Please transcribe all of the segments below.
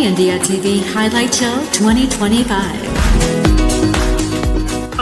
Hoy En Día TV Highlight Show 2025.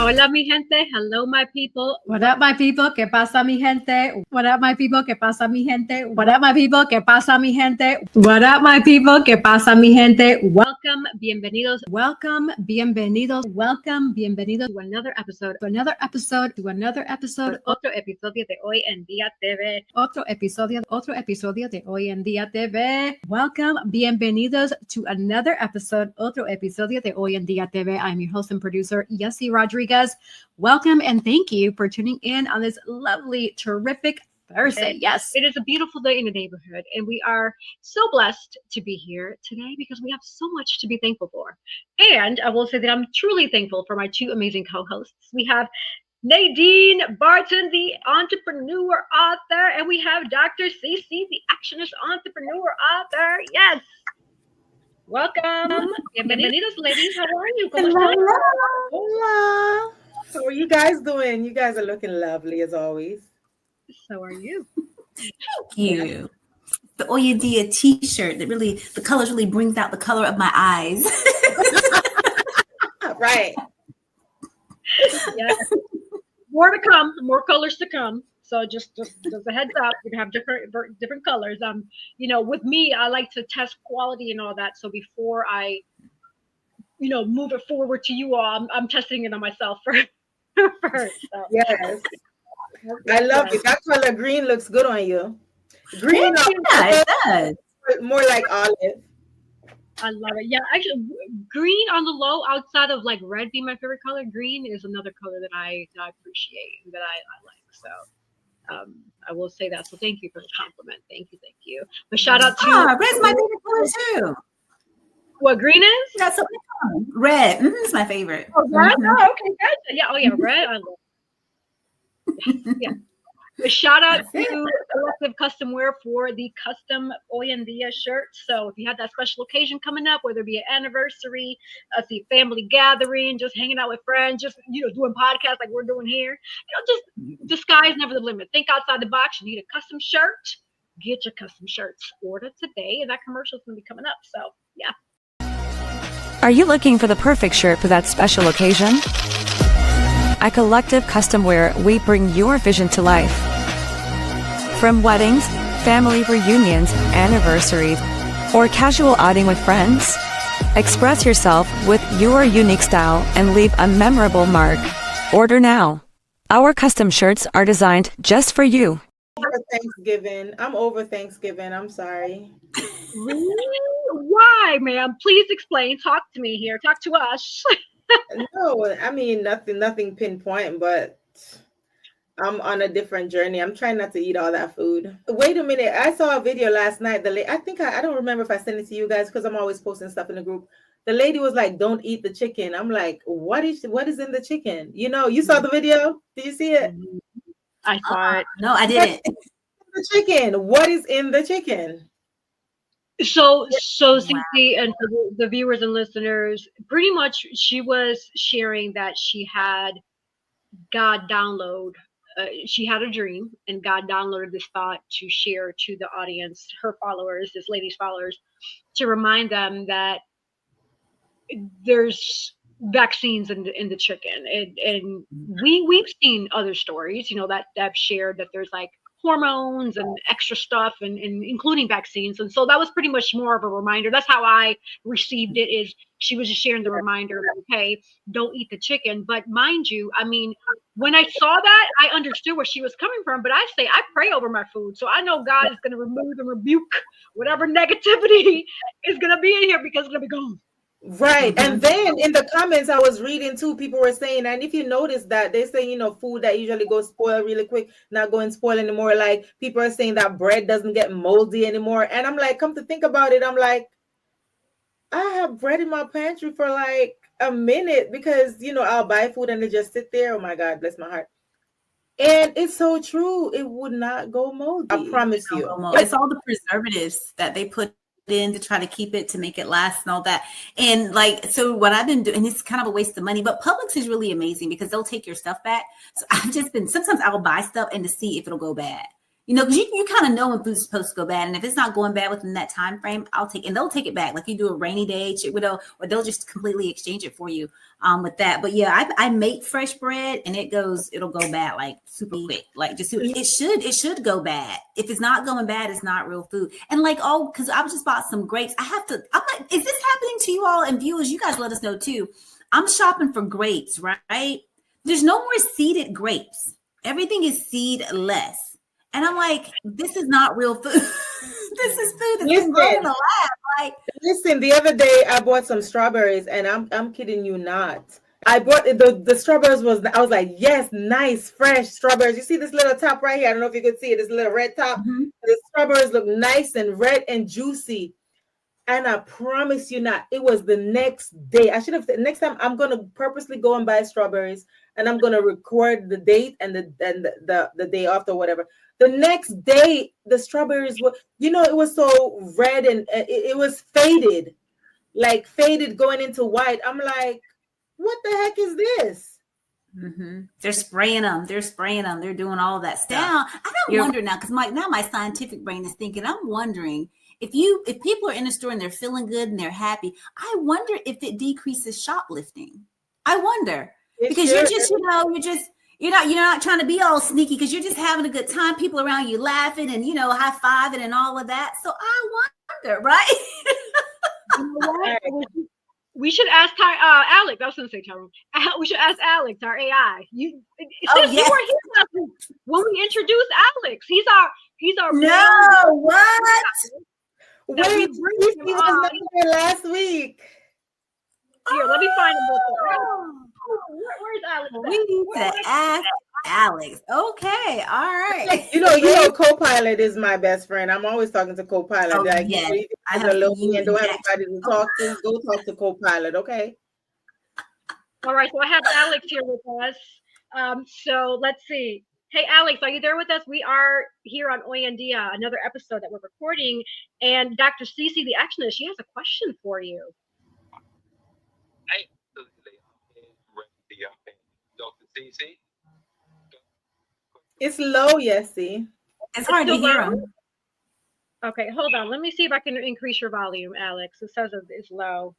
Hola, mi gente. Hello, my people. What up, my people? ¿Qué pasa, mi gente? What up, my people? ¿Qué pasa, mi gente? What up, my people? ¿Qué pasa, mi gente? What up, my people? ¿Qué pasa, mi gente? Welcome, bienvenidos. Welcome, bienvenidos. Welcome, bienvenidos To another episode. to another episode. To another episode. Otro episodio de Hoy En Día TV. Otro episodio de Hoy En Día TV. Welcome, bienvenidos to another episode. Otro episodio de Hoy En Día TV. I'm your host and producer, Yesse Rodriguez. Welcome and thank you for tuning in on this lovely, terrific Thursday. Yes. It is a beautiful day in the neighborhood, and we are so blessed to be here today because we have so much to be thankful for. And I will say that I'm truly thankful for my two amazing co-hosts. We have Nadean Barton, the entrepreneur author, and we have Dr. CC, the Actionist entrepreneur author. Yes. Welcome. Bienvenidos, ladies. How are you? Hola. How are you guys doing? You guys are looking lovely as always. So are you. Thank you. The Hoy En Día t-shirt that really, the colors really brings out the color of my eyes. Right. Yes. More to come, more colors to come. So just a heads up, we have different colors. With me, I like to test quality and all that. So before I, move it forward to you all, I'm testing it on myself first. So. Yes. I love it. That color green looks good on you. Green, Yeah, it does. more like olive. I love it. Yeah, actually, green on the low, outside of like red being my favorite color, green is another color that I appreciate and that I like. So I will say that. So thank you for the compliment. Thank you. But shout out to red's my favorite color too. What green is? That's so cool. Red. It's my favorite. Oh, red? Oh, okay, good. Yeah. Oh, yeah, red. I love. Yeah. But shout out to Collective Custom Wear for the custom Hoy En Día shirt. So if you have that special occasion coming up, whether it be an anniversary, a family gathering, just hanging out with friends, just doing podcasts like we're doing here, just the sky is never the limit. Think outside the box. You need a custom shirt, get your custom shirts. Order today, and that commercial is going to be coming up. So yeah. Are you looking for the perfect shirt for that special occasion? At Collective Custom Wear, we bring your vision to life. From weddings, family reunions, anniversaries, or casual outing with friends, express yourself with your unique style and leave a memorable mark. Order now. Our custom shirts are designed just for you. I'm over Thanksgiving. I'm sorry. Really? Why, ma'am? Please explain. Talk to me here. Talk to us. No, I mean nothing pinpoint, but I'm on a different journey. I'm trying not to eat all that food. Wait a minute. I saw a video last night. I don't remember if I sent it to you guys because I'm always posting stuff in the group. The lady was like, "Don't eat the chicken." I'm like, what is in the chicken? You saw the video? Did you see it? I saw it. No, I didn't. The chicken. What is in the chicken? So CC and for the viewers and listeners, pretty much she was sharing that she had God download. She had a dream, and God downloaded this thought to share to the audience, her followers, this lady's followers, to remind them that there's vaccines in the chicken, and we've seen other stories, that have shared that there's like hormones and extra stuff and including vaccines. And so that was pretty much more of a reminder. That's how I received it, is she was just sharing the reminder, okay, don't eat the chicken. But mind you, I mean, when I saw that, I understood where she was coming from. But I pray over my food. So I know God is going to remove and rebuke whatever negativity is going to be in here, because it's going to be gone. Right. And then in the comments I was reading too, people were saying, and if you notice that they say, food that usually goes spoil really quick, not going spoil anymore. Like people are saying that bread doesn't get moldy anymore. And I'm like, come to think about it, I'm like, I have bread in my pantry for like a minute because, I'll buy food and they just sit there. Oh my God, bless my heart. And it's so true. It would not go moldy. I promise you. It's all the preservatives that they put in to try to keep it, to make it last and all that. And so what I've been doing, and it's kind of a waste of money, but Publix is really amazing because they'll take your stuff back. So I've just been, sometimes I'll buy stuff and to see if it'll go bad. You know, because you kind of know when food's supposed to go bad. And if it's not going bad within that time frame, they'll take it back. Like you do a rainy day, or they'll just completely exchange it for you with that. But yeah, I make fresh bread and it'll go bad like super quick. Like it should go bad. If it's not going bad, it's not real food. And like, because I just bought some grapes. I'm like, is this happening to you all? And viewers, you guys let us know too. I'm shopping for grapes, right? There's no more seeded grapes. Everything is seedless. And I'm like, this is not real food. This is food that's been grown in the lab. Like, listen, the other day I bought some strawberries, and I'm kidding you not. I bought the strawberries. I was like, yes, nice, fresh strawberries. You see this little top right here? I don't know if you could see it. This little red top. Mm-hmm. The strawberries look nice and red and juicy. And I promise you not, it was the next day. Next time I'm gonna purposely go and buy strawberries, and I'm gonna record the date and the day after, whatever. The next day, the strawberries were, it was so red and it was faded going into white. I'm like, what the heck is this? Mm-hmm. They're spraying them. They're doing all of that stuff. Now, I don't wonder now, because my scientific brain is thinking, I'm wondering if people are in the store and they're feeling good and they're happy, I wonder if it decreases shoplifting. I wonder. Because you're not trying to be all sneaky, because you're just having a good time. People around you laughing and, high-fiving and all of that. So I wonder, right? You know what? We should ask Alex. I was going to say Tyrone. We should ask Alex, our AI. You were here last week when we introduced Alex. He's our No, what? Wait, he was not here last week. Here, let me find him. Where's Alex? We need to ask Alex. Okay, all right. Co-pilot is my best friend. I'm always talking to co-pilot. Oh, like, yes. I don't have anybody to talk to. Go talk to co-pilot, okay? All right, so I have Alex here with us. So let's see. Hey, Alex, are you there with us? We are here on Hoy En Día, another episode that we're recording. And Dr. Yesse, the Actionist, she has a question for you. Dr. Yesse. It's low, Yesse. It's hard to hear him. Okay, hold on. Let me see if I can increase your volume, Alex. It says it's low.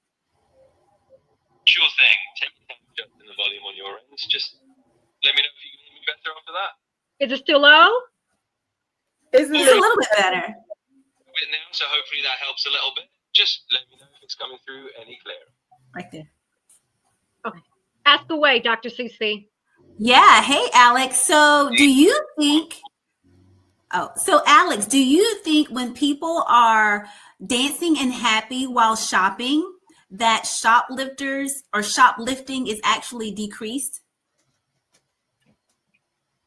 Sure thing. Take your time adjusting the volume on your end. Just let me know if you can hear me better after that. Is it still low? It's a little bit better. A bit now, so hopefully that helps a little bit. Just let me know if it's coming through any clearer. Right there. Okay. Ask away, Dr. Yesse. Yeah. Hey, Alex. So do you think when people are dancing and happy while shopping, that shoplifters or shoplifting is actually decreased?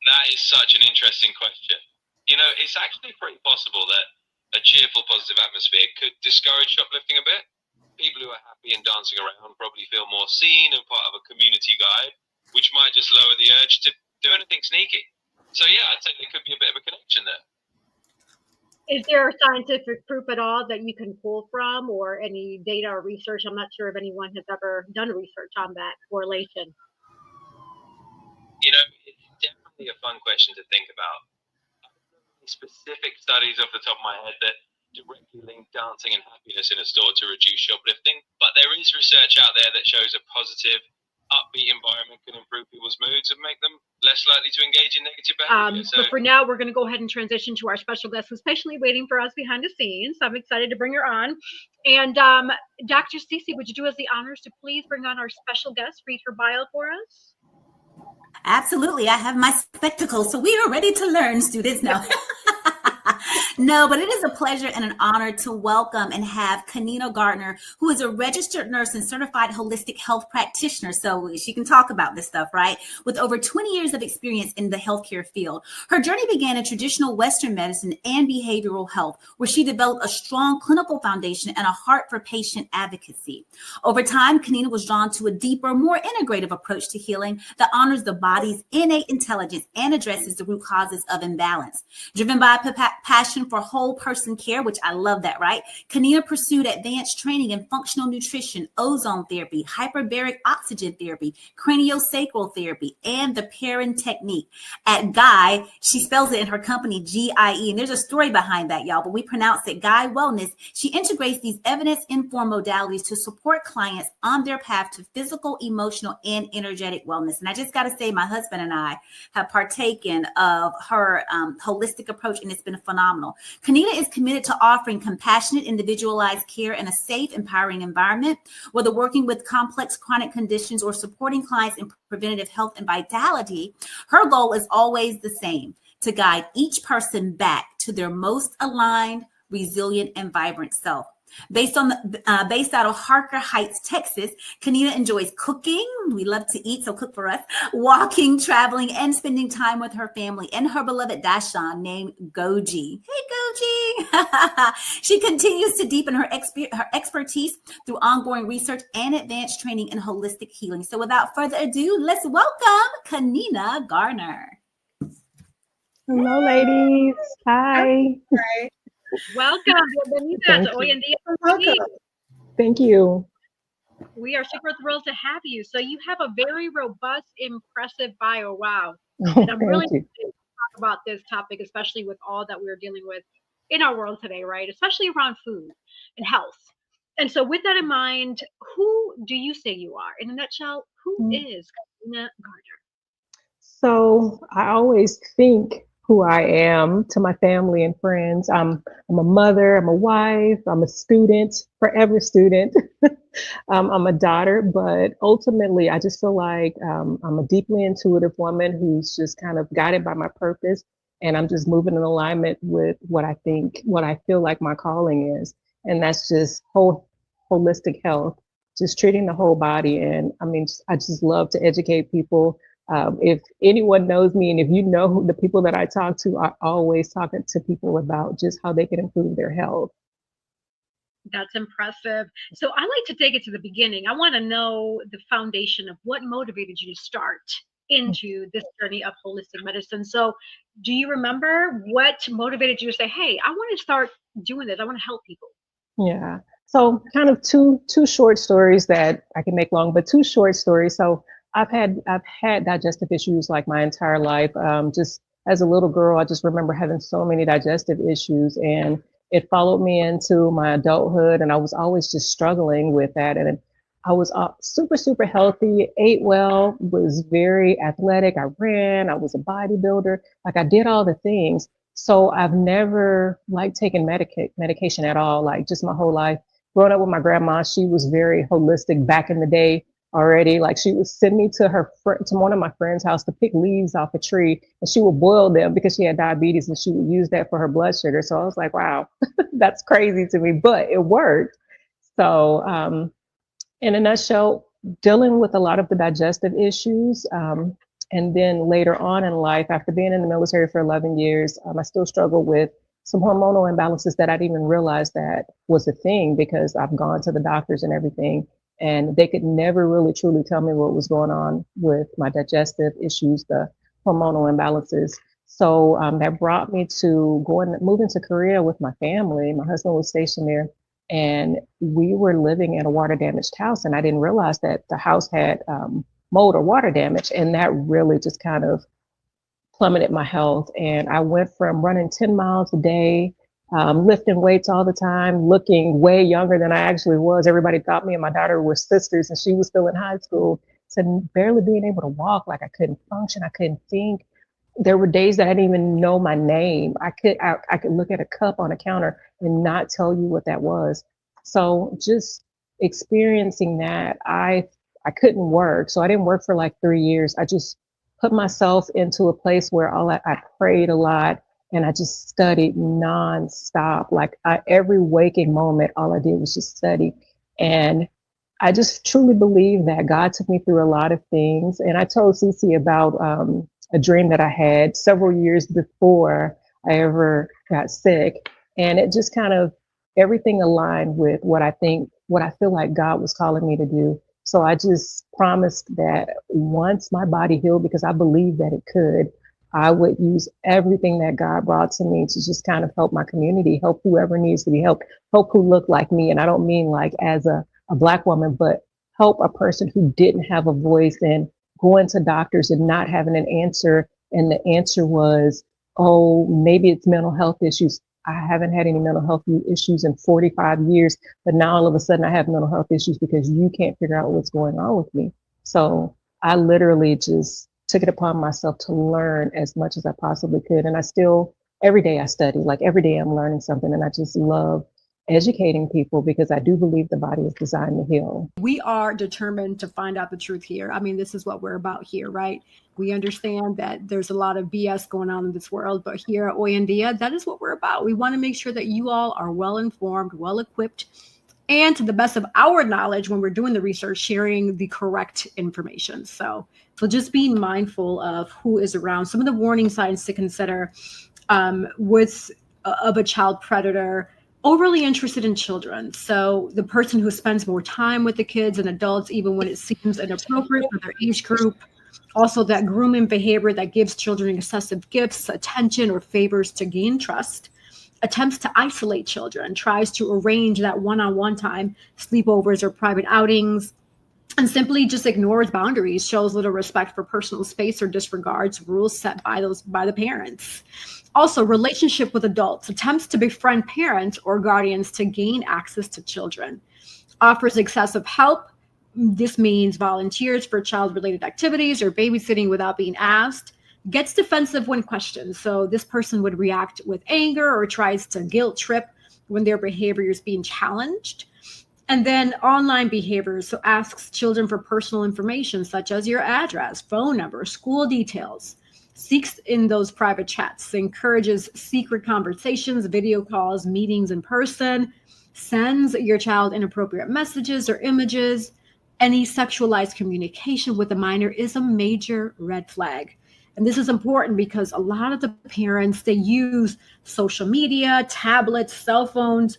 That is such an interesting question. It's actually pretty possible that a cheerful, positive atmosphere could discourage shoplifting a bit. People who are happy and dancing around probably feel more seen and part of a community guide, which might just lower the urge to do anything sneaky. So yeah, I'd say there could be a bit of a connection there. Is there scientific proof at all that you can pull from, or any data or research? I'm not sure if anyone has ever done research on that correlation. It's definitely a fun question to think about. I don't know any specific studies off the top of my head that directly link dancing and happiness in a store to reduce shoplifting, but there is research out there that shows a positive, upbeat environment can improve people's moods and make them less likely to engage in negative behavior. So for now, we're going to go ahead and transition to our special guest who's patiently waiting for us behind the scenes. I'm excited to bring her on. And Dr. Yesse, would you do us the honors to please bring on our special guest, read her bio for us? Absolutely. I have my spectacles, so we are ready to learn, students. Now. No, but it is a pleasure and an honor to welcome and have Kanina Gardner, who is a registered nurse and certified holistic health practitioner. So she can talk about this stuff, right? With over 20 years of experience in the healthcare field. Her journey began in traditional Western medicine and behavioral health, where she developed a strong clinical foundation and a heart for patient advocacy. Over time, Kanina was drawn to a deeper, more integrative approach to healing that honors the body's innate intelligence and addresses the root causes of imbalance. Driven by passion vision for whole person care, which I love that, right? Kanina pursued advanced training in functional nutrition, ozone therapy, hyperbaric oxygen therapy, craniosacral therapy, and the Perrin technique. At Guy, she spells it in her company GIE, and there's a story behind that, y'all, but we pronounce it Guy Wellness. She integrates these evidence-informed modalities to support clients on their path to physical, emotional, and energetic wellness. And I just got to say, my husband and I have partaken of her holistic approach, and it's been phenomenal. Kanina is committed to offering compassionate, individualized care in a safe, empowering environment, whether working with complex chronic conditions or supporting clients in preventative health and vitality. Her goal is always the same: to guide each person back to their most aligned, resilient, and vibrant self. Based out of Harker Heights, Texas, Kanina enjoys cooking. We love to eat, so cook for us. Walking, traveling, and spending time with her family and her beloved Dashawn named Goji. Hey, Goji! She continues to deepen her expertise through ongoing research and advanced training in holistic healing. So without further ado, let's welcome Kanina Garner. Hello, ladies. Hi. Hi. Welcome. Bienvenida Thank to Hoy En Día TV. Welcome. Thank you. We are super thrilled to have you. So you have a very robust, impressive bio. Wow. Oh, And I'm really thank you. excited to talk about this topic, especially with all that we're dealing with in our world today, right? Especially around food and health. And so with that in mind, who do you say you are? In a nutshell, who is Kanina Garner? So I always think who I am to my family and friends. I'm a mother, I'm a wife, I'm a student, forever student. I'm a daughter, but ultimately I just feel like I'm a deeply intuitive woman who's just kind of guided by my purpose. And I'm just moving in alignment with what I feel like my calling is. And that's just holistic health, just treating the whole body. And I mean, I just love to educate people. If anyone knows me and if you know who the people that I talk to, are always talking to people about just how they can improve their health. That's impressive. So I like to take it to the beginning. I want to know the foundation of what motivated you to start into this journey of holistic medicine. So do you remember what motivated you to say, hey, I want to start doing this. I want to help people. Yeah. So kind of two short stories that I can make long, but two short stories. So I've had digestive issues like my entire life. Just as a little girl, I just remember having so many digestive issues, and it followed me into my adulthood, and I was always just struggling with that. And I was super, super healthy, ate well, was very athletic. I ran, I was a bodybuilder, like I did all the things. So I've never taken medication at all, like just my whole life. Growing up with my grandma, she was very holistic back in the day already. Like she would send me to one of my friend's house to pick leaves off a tree, and she would boil them because she had diabetes, and she would use that for her blood sugar. So I was like, wow, that's crazy to me, but it worked. So in a nutshell, dealing with a lot of the digestive issues. And then later on in life, after being in the military for 11 years, I still struggle with some hormonal imbalances that I didn't even realize that was a thing, because I've gone to the doctors and everything, and they could never really truly tell me what was going on with my digestive issues, the hormonal imbalances. So that brought me to moving to Korea with my family. My husband was stationed there, and we were living in a water damaged house, and I didn't realize that the house had mold or water damage, and that really just kind of plummeted my health. And I went from running 10 miles a day, lifting weights all the time, looking way younger than I actually was. Everybody thought me and my daughter were sisters, and she was still in high school, to barely being able to walk. Like I couldn't function, I couldn't think. There were days that I didn't even know my name. I could look at a cup on a counter and not tell you what that was. So just experiencing that, I couldn't work. So I didn't work for like 3 years. I just put myself into a place where I prayed a lot, and I just studied nonstop. Like every waking moment, all I did was just study. And I just truly believe that God took me through a lot of things. And I told Cece about a dream that I had several years before I ever got sick. And it just kind of, everything aligned with what I feel like God was calling me to do. So I just promised that once my body healed, because I believed that it could, I would use everything that God brought to me to just kind of help my community, help whoever needs to be helped, help who look like me. And I don't mean like as a Black woman, but help a person who didn't have a voice and going to doctors and not having an answer. And the answer was, oh, maybe it's mental health issues. I haven't had any mental health issues in 45 years, but now all of a sudden I have mental health issues because you can't figure out what's going on with me. So I literally just took it upon myself to learn as much as I possibly could. And I still, every day I study, like every day I'm learning something. And I just love educating people because I do believe the body is designed to heal. We are determined to find out the truth here. I mean, this is what we're about here, right? We understand that there's a lot of BS going on in this world, but here at Hoy En Día, that is what we're about. We want to make sure that you all are well informed, well equipped, and to the best of our knowledge when we're doing the research, sharing the correct information. So just being mindful of who is around. Some of the warning signs to consider of a child predator: overly interested in children. So the person who spends more time with the kids and adults, even when it seems inappropriate for their age group. Also, that grooming behavior that gives children excessive gifts, attention, or favors to gain trust. Attempts to isolate children, tries to arrange that one-on-one time, sleepovers or private outings, and simply just ignores boundaries, shows little respect for personal space, or disregards rules set by the parents. Also, relationship with adults, attempts to befriend parents or guardians to gain access to children. Offers excessive help. This means volunteers for child-related activities or babysitting without being asked. Gets defensive when questioned. So this person would react with anger or tries to guilt trip when their behavior is being challenged. And then online behaviors. So asks children for personal information such as your address, phone number, school details. Seeks in those private chats. Encourages secret conversations, video calls, meetings in person. Sends your child inappropriate messages or images. Any sexualized communication with a minor is a major red flag. And this is important because a lot of the parents, they use social media, tablets, cell phones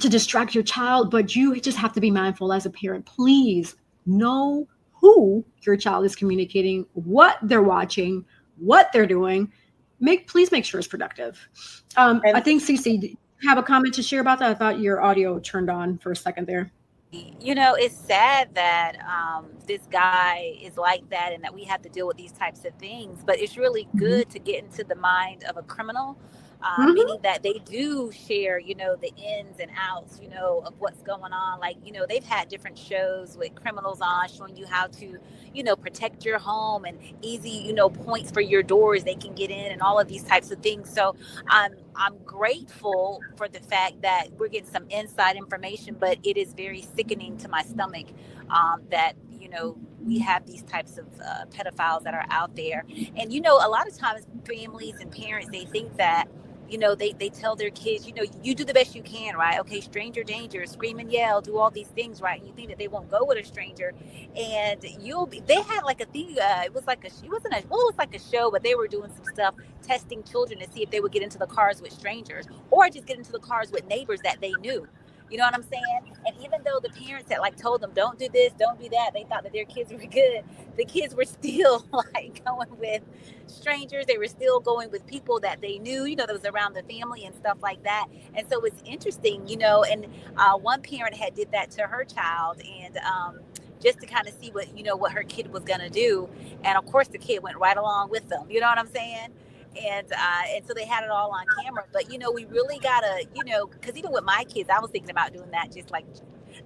to distract your child, but you just have to be mindful as a parent. Please know who your child is communicating, what they're watching, what they're doing. Please make sure it's productive. I think, Cece, do you have a comment to share about that? I thought your audio turned on for a second there. You know, it's sad that this guy is like that and that we have to deal with these types of things, but it's really good to get into the mind of a criminal, meaning that they do share, you know, the ins and outs, you know, of what's going on. Like, you know, they've had different shows with criminals on showing you how to, you know, protect your home and easy, you know, points for your doors they can get in and all of these types of things. So I'm grateful for the fact that we're getting some inside information, but it is very sickening to my stomach that, you know, we have these types of pedophiles that are out there. And, you know, a lot of times families and parents, they think that, you know, they tell their kids, you know, you do the best you can, right? Okay, stranger danger, scream and yell, do all these things, right? And you think that they won't go with a stranger, and they had like a thing. It was like it was like a show, but they were doing some stuff, testing children to see if they would get into the cars with strangers or just get into the cars with neighbors that they knew. You know what I'm saying? And even though the parents had like told them, don't do this, don't do that, they thought that their kids were good. The kids were still like going with strangers. They were still going with people that they knew, you know, that was around the family and stuff like that. And so it's interesting, you know, and one parent had did that to her child, and just to kind of see what her kid was going to do. And of course the kid went right along with them. You know what I'm saying? And so they had it all on camera. But, you know, we really got to, you know, because even with my kids, I was thinking about doing that, just like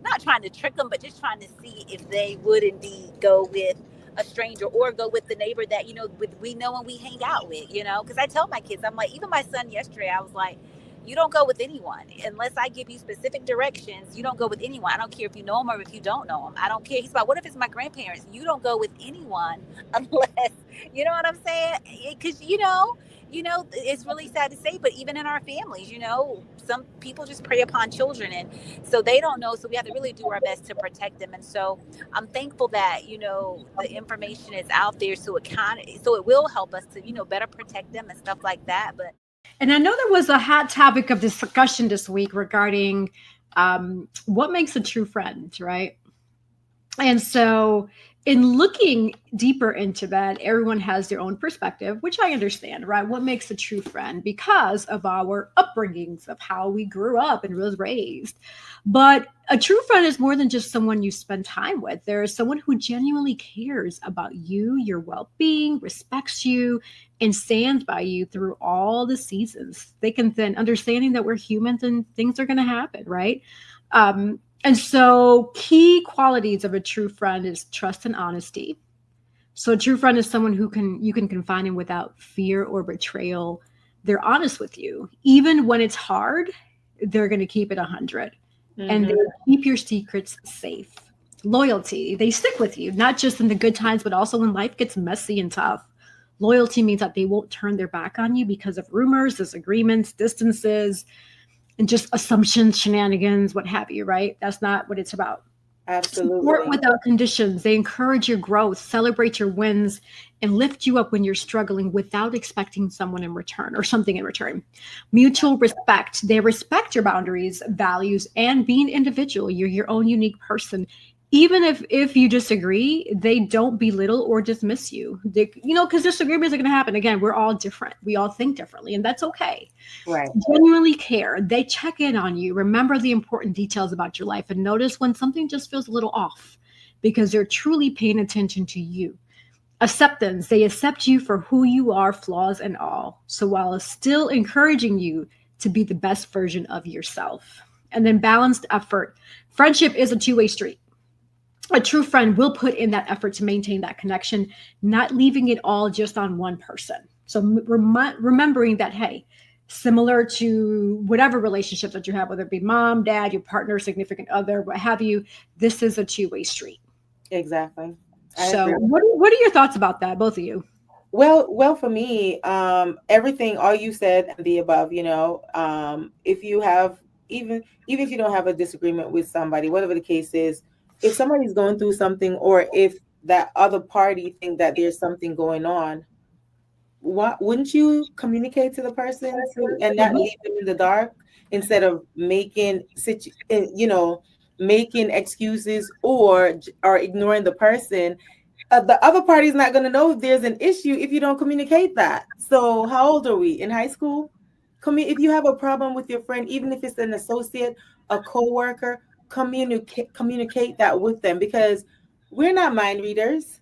not trying to trick them, but just trying to see if they would indeed go with a stranger or go with the neighbor that, you know, we know and we hang out with, you know, because I tell my kids, I'm like, even my son yesterday, I was like, you don't go with anyone unless I give you specific directions. You don't go with anyone. I don't care if you know them or if you don't know them. I don't care. He's like, what if it's my grandparents? You don't go with anyone unless, you know what I'm saying? Because, you know, it's really sad to say, but even in our families, you know, some people just prey upon children, and so they don't know. So we have to really do our best to protect them. And so I'm thankful that, you know, the information is out there, so it will help us to, you know, better protect them and stuff like that. But And I know there was a hot topic of discussion this week regarding what makes a true friend, right? And so in looking deeper into that, everyone has their own perspective, which I understand, right? What makes a true friend because of our upbringings, of how we grew up and was raised. But a true friend is more than just someone you spend time with. There is someone who genuinely cares about you, your well-being, respects you, and stands by you through all the seasons. They can then understanding that we're humans and things are going to happen, right? And so key qualities of a true friend is trust and honesty. So a true friend is someone who you can confide in without fear or betrayal. They're honest with you. Even when it's hard, they're going to keep it 100. And they keep your secrets safe. Loyalty, they stick with you, not just in the good times, but also when life gets messy and tough. Loyalty means that they won't turn their back on you because of rumors, disagreements, distances, and just assumptions, shenanigans, what have you, right? That's not what it's about. Absolutely. Support without conditions. They encourage your growth, celebrate your wins, and lift you up when you're struggling without expecting someone in return or something in return. Mutual respect. They respect your boundaries, values, and being individual. You're your own unique person. Even if you disagree, they don't belittle or dismiss you. Because disagreements are going to happen. Again, we're all different. We all think differently, and that's okay. Right. Genuinely care. They check in on you. Remember the important details about your life and notice when something just feels a little off because they're truly paying attention to you. Acceptance. They accept you for who you are, flaws and all. So while still encouraging you to be the best version of yourself. And then balanced effort. Friendship is a two-way street. A true friend will put in that effort to maintain that connection, not leaving it all just on one person. So remembering that, hey, similar to whatever relationships that you have, whether it be mom, dad, your partner, significant other, what have you, this is a two-way street. Exactly. So what are your thoughts about that, both of you? Well, for me, everything, all you said and the above, if you have, even if you don't have a disagreement with somebody, whatever the case is, if somebody's going through something, or if that other party think that there's something going on, wouldn't you communicate to the person and not leave them in the dark instead of making excuses or ignoring the person? The other party is not going to know if there's an issue if you don't communicate that. So how old are we? In high school? If you have a problem with your friend, even if it's an associate, a coworker, communicate that with them, because we're not mind readers.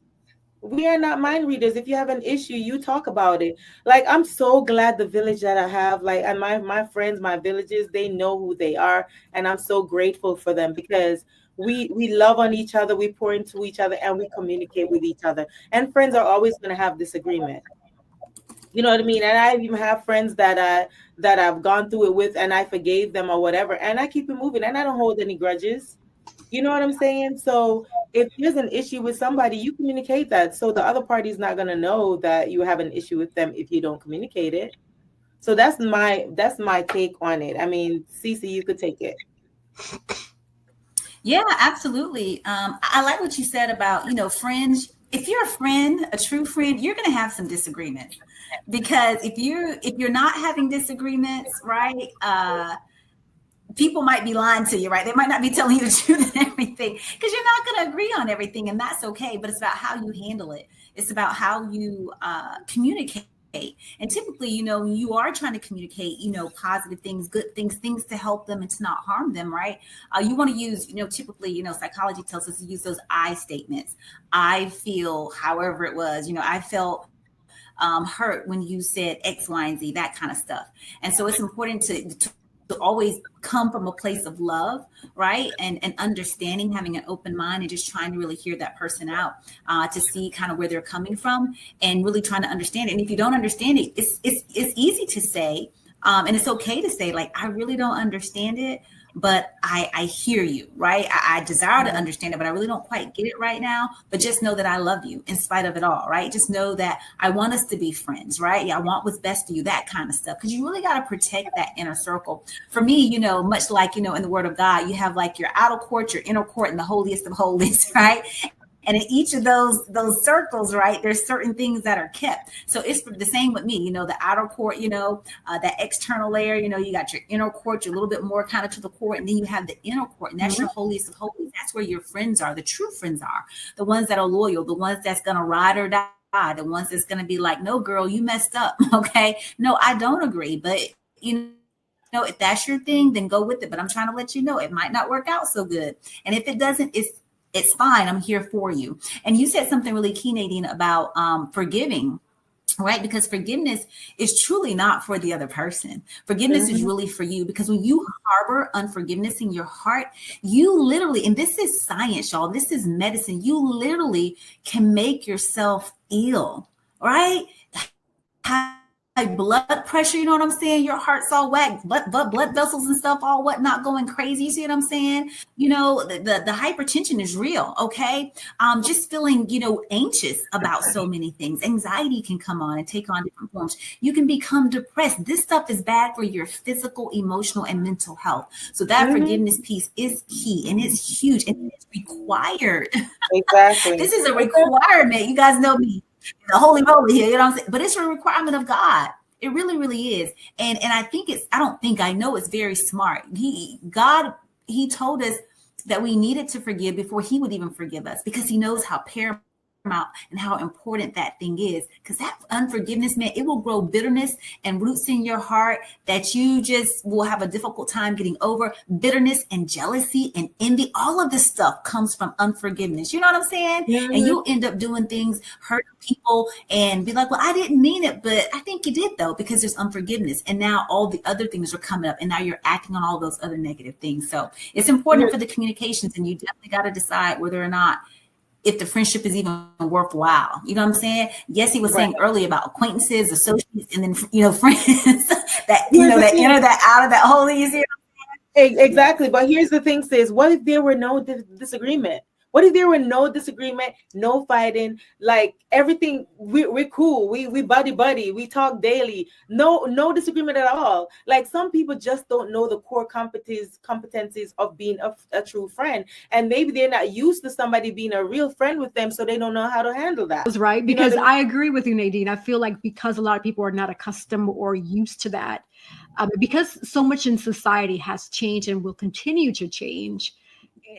We are not mind readers. If you have an issue, you talk about it. Like, I'm so glad the village that I have, like, and my friends, my villages, they know who they are, and I'm so grateful for them because we love on each other, we pour into each other, and we communicate with each other. And friends are always going to have disagreement. You know what I mean? And I even have friends that I've gone through it with, and I forgave them or whatever, and I keep it moving, and I don't hold any grudges. You know what I'm saying? So if there's an issue with somebody, you communicate that, so the other party's not going to know that you have an issue with them if you don't communicate it. So that's my take on it. I mean, Cece, you could take it. Yeah, absolutely. I like what you said about, friends. If you're a friend, a true friend, you're going to have some disagreements, because if you're not having disagreements, right? People might be lying to you, right? They might not be telling you the truth and everything, because you're not going to agree on everything, and that's okay. But it's about how you handle it. It's about how you communicate. And typically, when you are trying to communicate, positive things, good things to help them and to not harm them, right? You want to use, typically, psychology tells us to use those I statements. I feel, however it was, I felt hurt when you said X, Y, and Z, that kind of stuff. And so it's important to always come from a place of love, right? And understanding, having an open mind, and just trying to really hear that person out to see kind of where they're coming from, and really trying to understand it. And if you don't understand it, it's easy to say, and it's okay to say, like, I really don't understand it, but I hear you, right? I desire to understand it, but I really don't quite get it right now. But just know that I love you in spite of it all, right? Just know that I want us to be friends, right? Yeah, I want what's best for you, that kind of stuff. Because you really got to protect that inner circle. For me, much like, in the Word of God, you have like your outer court, your inner court, and the holiest of holies, right? And in each of those circles, right, there's certain things that are kept. So it's the same with me, the outer court, that external layer, you got your inner court, you're a little bit more kind of to the core, and then you have the inner court, and that's your holiest of holies. That's where your friends are, the true friends are, the ones that are loyal, the ones that's going to ride or die, the ones that's going to be like, no, girl, you messed up. Okay. No, I don't agree. But, if that's your thing, then go with it. But I'm trying to let you know it might not work out so good. And if it doesn't, it's fine. I'm here for you. And you said something really key, Nadine, about forgiving. Right? Because forgiveness is truly not for the other person. Forgiveness is really for you, because when you harbor unforgiveness in your heart, you literally, and this is science, y'all, this is medicine, you literally can make yourself ill, right? High blood pressure, you know what I'm saying? Your heart's all whacked, blood vessels and stuff, all whatnot going crazy. You see what I'm saying? The hypertension is real, okay? Just feeling, anxious about so many things. Anxiety can come on and take on different forms. You can become depressed. This stuff is bad for your physical, emotional, and mental health. So that forgiveness piece is key, and it's huge, and it's required. Exactly. This is a requirement. You guys know me. The holy moly here, you know what I'm saying? But it's a requirement of God. It really, really is. And I know it's very smart. God told us that we needed to forgive before he would even forgive us, because he knows how paramount and how important that thing is. Because that unforgiveness, man, it will grow bitterness and roots in your heart that you just will have a difficult time getting over. Bitterness and jealousy and envy, all of this stuff comes from unforgiveness. You know what I'm saying? Mm-hmm. And you'll end up doing things, hurting people, and be like, well, I didn't mean it, but I think you did though, because there's unforgiveness. And now all the other things are coming up, and now you're acting on all those other negative things. So it's important for the communications, and you definitely got to decide whether or not if the friendship is even worthwhile. You know what I'm saying? Yes, he was saying earlier about acquaintances, associates, and then, friends that, that enter that out of that whole easy. Exactly. But here's the thing, sis. What if there were no disagreement? What if there were no disagreement, no fighting, like everything, we're cool. We buddy. We talk daily. No disagreement at all. Like some people just don't know the core competencies of being a true friend. And maybe they're not used to somebody being a real friend with them, so they don't know how to handle that. That's right. Because I agree with you, Nadine. I feel like because a lot of people are not accustomed or used to that, because so much in society has changed and will continue to change,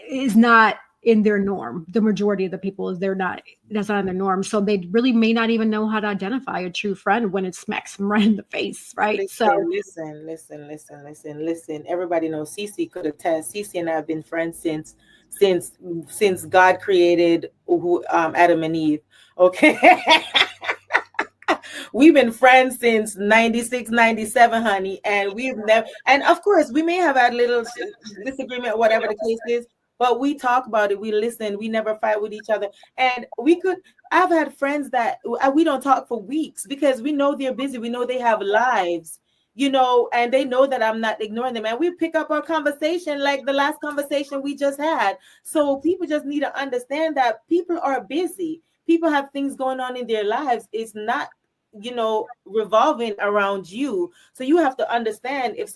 is not in their norm. The majority of the people that's not in their norm. So they really may not even know how to identify a true friend when it smacks them right in the face, right? Listen. Everybody knows Cece could attest. Cece and I have been friends since God created Adam and Eve. Okay. We've been friends since 96, 97, honey. And and of course we may have had little disagreement, whatever the case is, but we talk about it. We listen. We never fight with each other. And I've had friends that we don't talk for weeks because we know they're busy. We know they have lives, and they know that I'm not ignoring them. And we pick up our conversation like the last conversation we just had. So people just need to understand that people are busy. People have things going on in their lives. It's not, revolving around you. So you have to understand if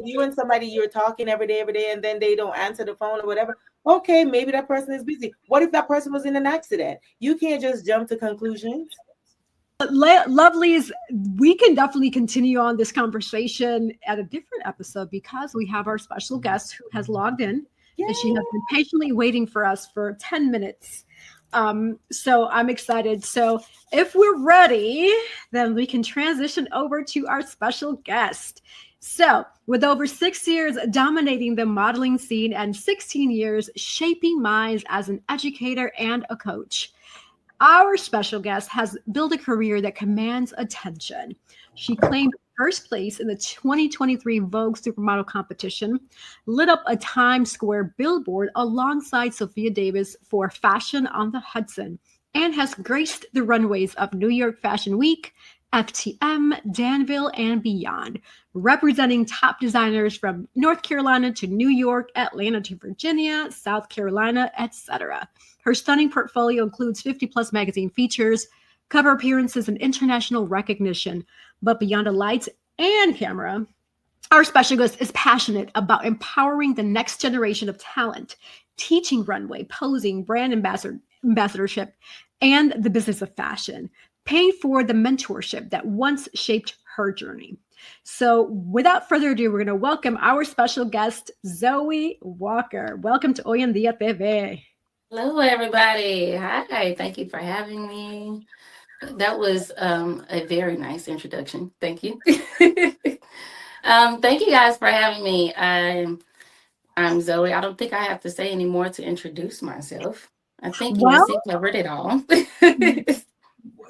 you and somebody you're talking every day, and then they don't answer the phone or whatever. Okay, maybe that person is busy. What if that person was in an accident? You can't just jump to conclusions. Lovelies, we can definitely continue on this conversation at a different episode because we have our special guest who has logged in. Yay. And she has been patiently waiting for us for 10 minutes. So I'm excited. So if we're ready, then we can transition over to our special guest. So with over 6 years dominating the modeling scene and 16 years shaping minds as an educator and a coach, our special guest has built a career that commands attention. She claimed first place in the 2023 Vogue Supermodel competition, lit up a Times Square billboard alongside Sophia Davis for Fashion on the Hudson, and has graced the runways of New York Fashion Week, FTM, Danville, and beyond, representing top designers from North Carolina to New York, Atlanta to Virginia, South Carolina, etc. Her stunning portfolio includes 50-plus magazine features, cover appearances, and international recognition. But beyond the lights and camera, our special guest is passionate about empowering the next generation of talent, teaching runway, posing, brand ambassadorship, and the business of fashion, paying for the mentorship that once shaped her journey. So without further ado, we're going to welcome our special guest, Zoe Walker. Welcome to Hoy En Día TV. Hello, everybody. Hi, thank you for having me. That was a very nice introduction. Thank you. Thank you guys for having me. I'm Zoe. I don't think I have to say any more to introduce myself. I think Yesse covered it all.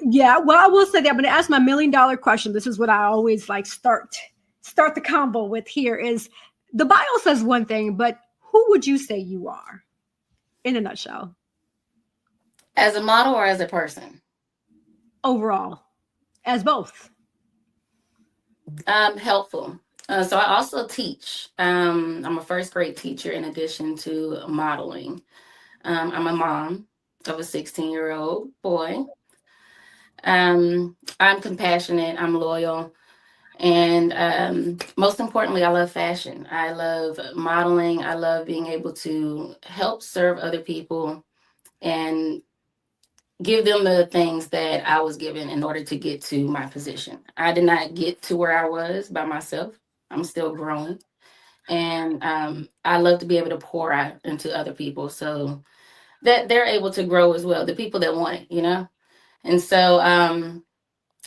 Yeah, well, I will say that I'm going to ask my $1 million question. This is what I always like start the combo with here is the bio says one thing, but who would you say you are in a nutshell? As a model or as a person? Overall, as both. Helpful. So I also teach. I'm a first grade teacher in addition to modeling. I'm a mom of a 16-year-old boy. I'm compassionate, I'm loyal, and most importantly, I love fashion. I love modeling. I love being able to help serve other people and give them the things that I was given in order to get to my position. I did not get to where I was by myself. I'm still growing. And I love to be able to pour out into other people so that they're able to grow as well, the people that want it, you know? And so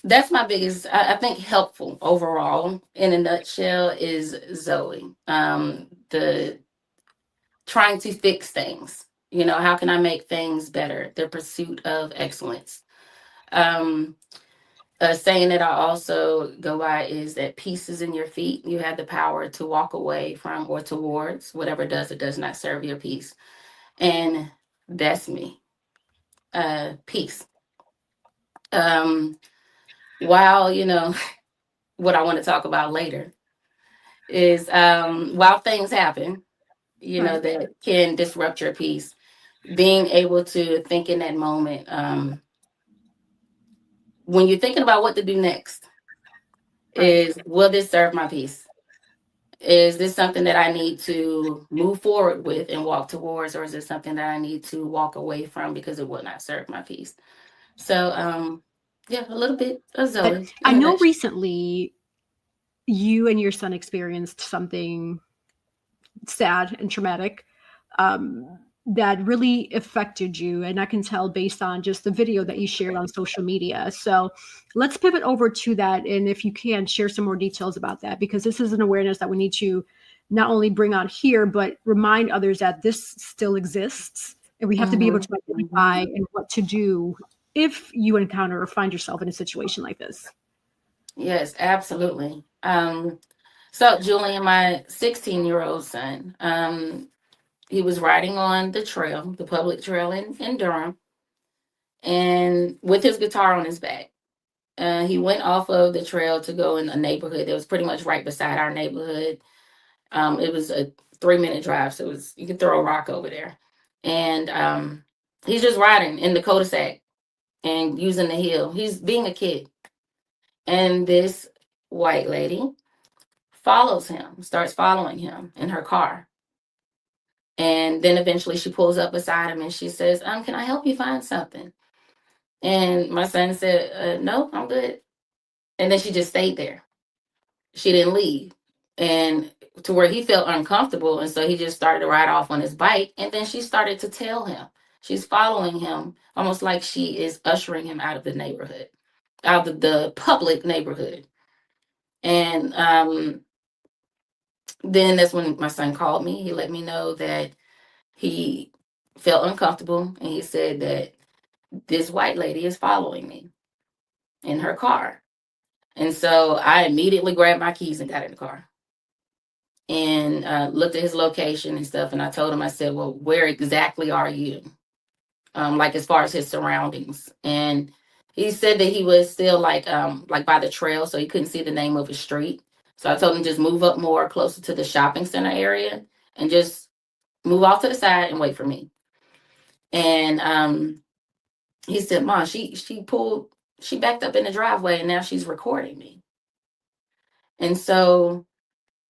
that's my biggest, I think, helpful overall in a nutshell is Zoe. The trying to fix things. You know, how can I make things better? The pursuit of excellence. A saying that I also go by is that peace is in your feet. You have the power to walk away from or towards whatever does or does not serve your peace. And that's me. Peace. While, you know, what I want to talk about later is while things happen, you know, that can disrupt your peace, being able to think in that moment, when you're thinking about what to do next, is will this serve my peace? Is this something that I need to move forward with and walk towards, or is it something that I need to walk away from because it will not serve my peace? So, yeah, a little bit of Zoe. I know recently you and your son experienced something sad and traumatic that really affected you. And I can tell based on just the video that you shared on social media. So let's pivot over to that. And if you can share some more details about that, because this is an awareness that we need to not only bring on here, but remind others that this still exists. And we have to be able to identify and what to do if you encounter or find yourself in a situation like this. Yes, absolutely. So Julian, my 16-year-old son, he was riding on the trail, the public trail in Durham, and with his guitar on his back. He went off of the trail to go in a neighborhood that was pretty much right beside our neighborhood. It was a 3-minute drive, so you could throw a rock over there. And he's just riding in the cul-de-sac and using the hill. He's being a kid. And this white lady follows him, starts following him in her car. And then eventually she pulls up beside him and she says, can I help you find something? And my son said, no, I'm good. And then she just stayed there. She didn't leave. And to where he felt uncomfortable. And so he just started to ride off on his bike. And then she started to tell him. She's following him, almost like she is ushering him out of the neighborhood, out of the public neighborhood. And then that's when my son called me. He let me know that he felt uncomfortable. And he said that this white lady is following me in her car. And so I immediately grabbed my keys and got in the car and looked at his location and stuff. And I told him, I said, well, where exactly are you? Like as far as his surroundings. And he said that he was still like by the trail, so he couldn't see the name of his street. So I told him just move up more closer to the shopping center area and just move off to the side and wait for me. And he said, Mom, she backed up in the driveway and now she's recording me. And so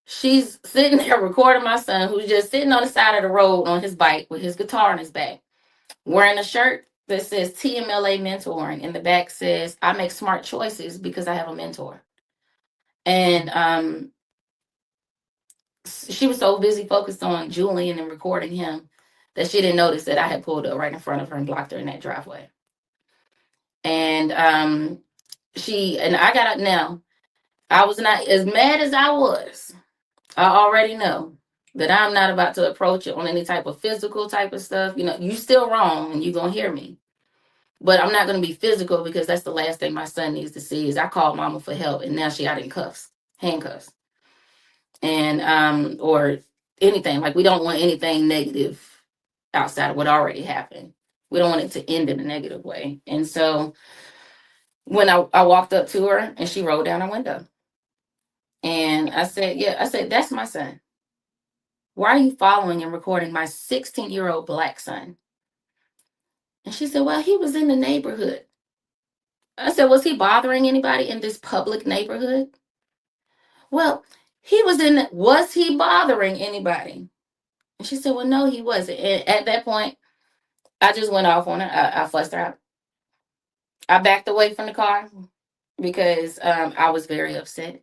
she's sitting there recording my son, who's just sitting on the side of the road on his bike with his guitar on his back, wearing a shirt that says TMLA mentoring. In the back says, I make smart choices because I have a mentor. And she was so busy focused on Julian and recording him that she didn't notice that I had pulled up right in front of her and blocked her in that driveway. And I got out now. I was not as mad as I was. I already know that I'm not about to approach it on any type of physical type of stuff. You know, you still wrong and you're going to hear me. But I'm not going to be physical because that's the last thing my son needs to see is I called mama for help and now she out in cuffs, handcuffs. And or anything. Like, we don't want anything negative outside of what already happened. We don't want it to end in a negative way. And so when I walked up to her and she rolled down her window. And I said, that's my son. Why are you following and recording my 16-year-old Black son? And she said, well, he was in the neighborhood. I said, was he bothering anybody in this public neighborhood? Well, was he bothering anybody? And she said, well, no, he wasn't. And at that point, I just went off on her. I fussed her out. I backed away from the car because I was very upset.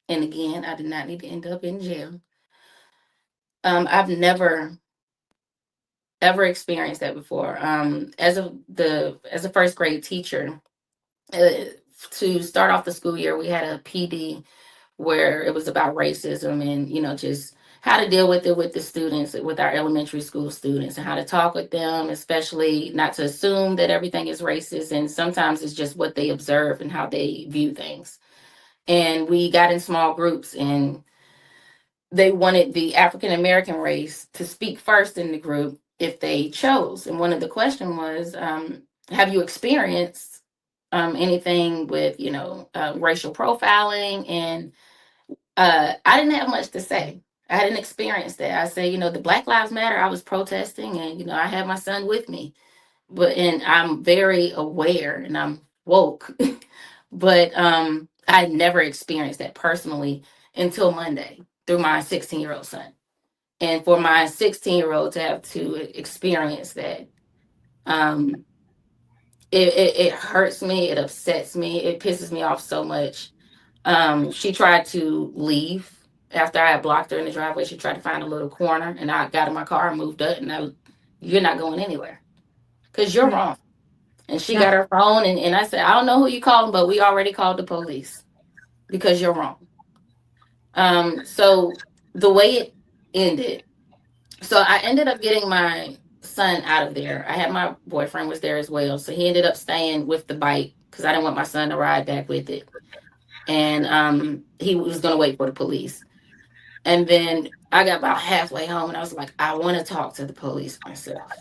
And again, I did not need to end up in jail. I've never ever experienced that before. As a first grade teacher, to start off the school year, we had a PD where it was about racism and, you know, just how to deal with it with the students, with our elementary school students, and how to talk with them, especially not to assume that everything is racist. And sometimes it's just what they observe and how they view things. And we got in small groups and they wanted the African American race to speak first in the group if they chose. And one of the questions was, have you experienced anything with, racial profiling? And I didn't have much to say. I hadn't experienced that. I say, the Black Lives Matter, I was protesting and, I had my son with me. And I'm very aware and I'm woke. But I never experienced that personally until Monday through my 16-year-old son. And for my 16-year-old to have to experience that, it hurts me, it upsets me, it pisses me off so much. She tried to leave after I had blocked her in the driveway. She tried to find a little corner, and I got in my car and moved up, and you're not going anywhere because you're wrong. And she got her phone, and I said, I don't know who you called, but we already called the police because you're wrong. So the way it ended, so I ended up getting my son out of there. I had my boyfriend was there as well. So he ended up staying with the bike because I didn't want my son to ride back with it. And he was going to wait for the police. And then I got about halfway home and I was like, I want to talk to the police myself.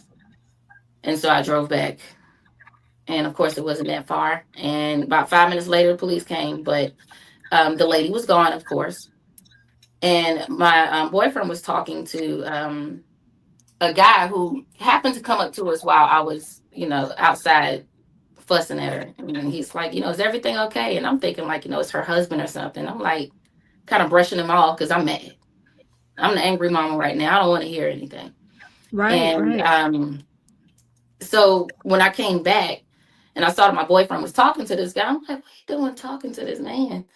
And so I drove back. And of course, it wasn't that far. And about 5 minutes later, the police came. But the lady was gone, of course. And my boyfriend was talking to a guy who happened to come up to us while I was, outside fussing at her. And he's like, is everything okay? And I'm thinking like, it's her husband or something. I'm like kind of brushing him off because I'm mad. I'm the angry mama right now. I don't want to hear anything. Right. So when I came back and I saw that my boyfriend was talking to this guy, I'm like, what are you doing talking to this man?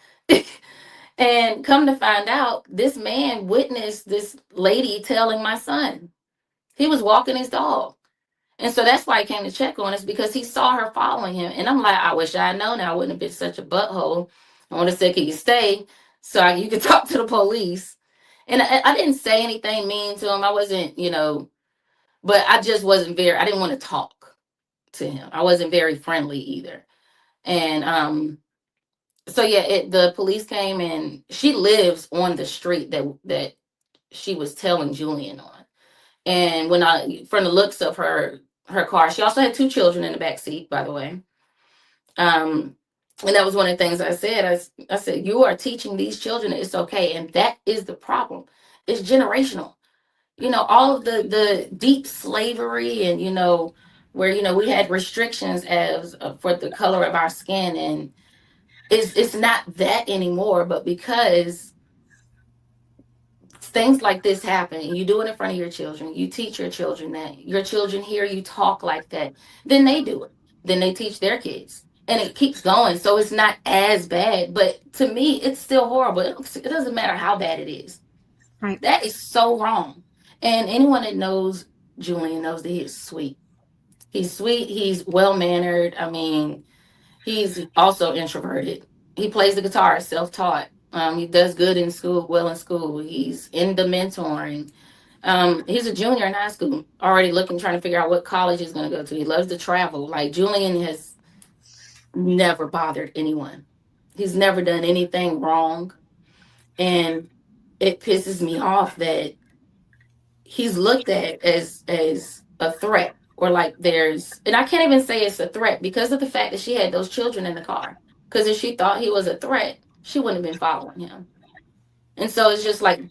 And come to find out, this man witnessed this lady telling my son. He was walking his dog. And so that's why he came to check on us, because he saw her following him. And I'm like, I wish I had known. I wouldn't have been such a butthole. I would have said, can you stay so you could talk to the police? And I didn't say anything mean to him. I wasn't, but I just wasn't I didn't want to talk to him. I wasn't very friendly either. And so yeah, the police came and she lives on the street that she was telling Julian on. And from the looks of her car, she also had 2 children in the back seat, by the way. And that was one of the things I said. I said, you are teaching these children that it's okay. And that is the problem. It's generational. All of the deep slavery and, where, we had restrictions as for the color of our skin. And it's not that anymore, but because things like this happen, and you do it in front of your children, you teach your children that, your children hear you talk like that, then they do it. Then they teach their kids. And it keeps going. So it's not as bad. But to me, it's still horrible. It doesn't matter how bad it is. Right. That is so wrong. And anyone that knows Julian knows that he is sweet. He's sweet. He's well-mannered. I mean, he's also introverted. He plays the guitar, self-taught. He does good in school, well in school. He's into mentoring. He's a junior in high school, already trying to figure out what college he's going to go to. He loves to travel. Like, Julian has never bothered anyone. He's never done anything wrong. And it pisses me off that he's looked at as a threat, or like and I can't even say it's a threat because of the fact that she had those children in the car. Because if she thought he was a threat, she wouldn't have been following him. And so it's just like,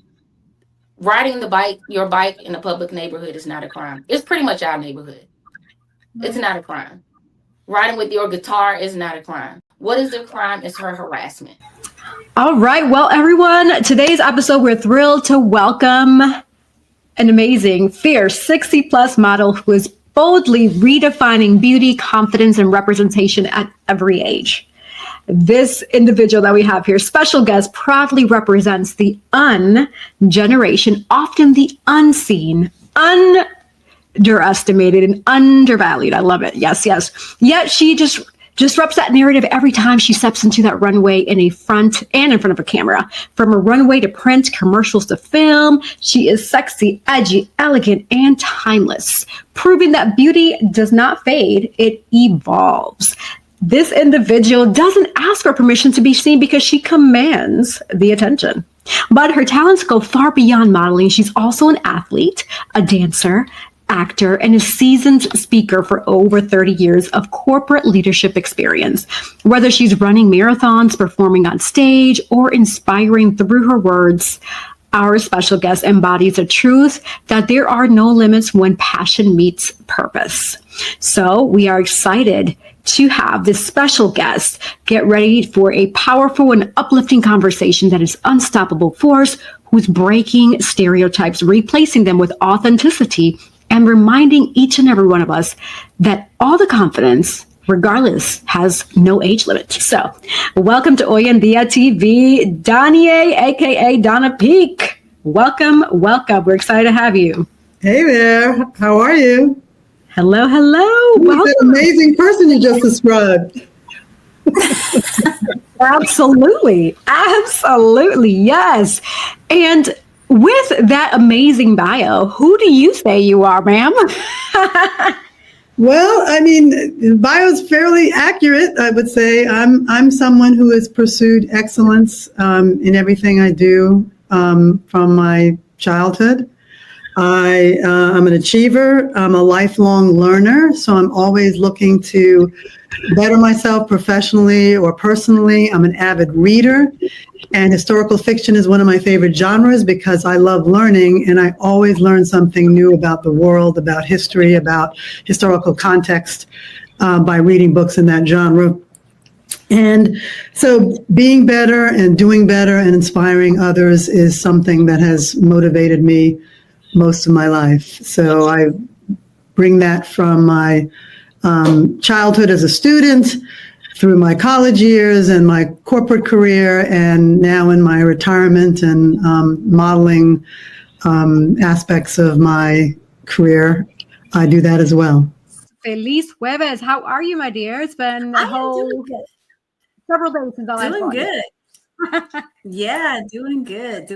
riding your bike in a public neighborhood is not a crime. It's pretty much our neighborhood. It's not a crime. Riding with your guitar is not a crime. What is the crime? Is her harassment. All right. Well, everyone, today's episode, we're thrilled to welcome an amazing, fierce 60-plus model who is boldly redefining beauty, confidence, and representation at every age. This individual that we have here, special guest, proudly represents the generation, often the unseen, underestimated, and undervalued. I love it. Yes, yes. Yet she just disrupts that narrative every time she steps into that runway in front of a camera. From a runway to print, commercials to film, she is sexy, edgy, elegant, and timeless, proving that beauty does not fade, it evolves. This individual doesn't ask for permission to be seen because she commands the attention. But her talents go far beyond modeling. She's also an athlete, a dancer, actor, and a seasoned speaker for over 30 years of corporate leadership experience. Whether she's running marathons, performing on stage, or inspiring through her words, our special guest embodies the truth that there are no limits when passion meets purpose. So we are excited to have this special guest get ready for a powerful and uplifting conversation that is unstoppable force, who's breaking stereotypes, replacing them with authenticity, and reminding each and every one of us that all the confidence, regardless, has no age limit. So welcome to Hoy En Día TV, Danie, aka Donna Peak. Welcome, welcome. We're excited to have you. Hey there. How are you? Hello, hello. Who's that amazing person you just described? Absolutely. Absolutely. Yes. And with that amazing bio, who do you say you are, ma'am? Well, I mean, the bio is fairly accurate, I would say. I'm someone who has pursued excellence in everything I do from my childhood. I'm an achiever. I'm a lifelong learner, so I'm always looking to better myself professionally or personally. I'm an avid reader, and historical fiction is one of my favorite genres because I love learning, and I always learn something new about the world, about history, about historical context by reading books in that genre. And so being better and doing better and inspiring others is something that has motivated me most of my life. So I bring that from my childhood as a student, through my college years and my corporate career, and now in my retirement and modeling aspects of my career, I do that as well. Feliz Jueves. How are you, my dear? It's been several days since I last saw you. Doing good. Yeah, doing good.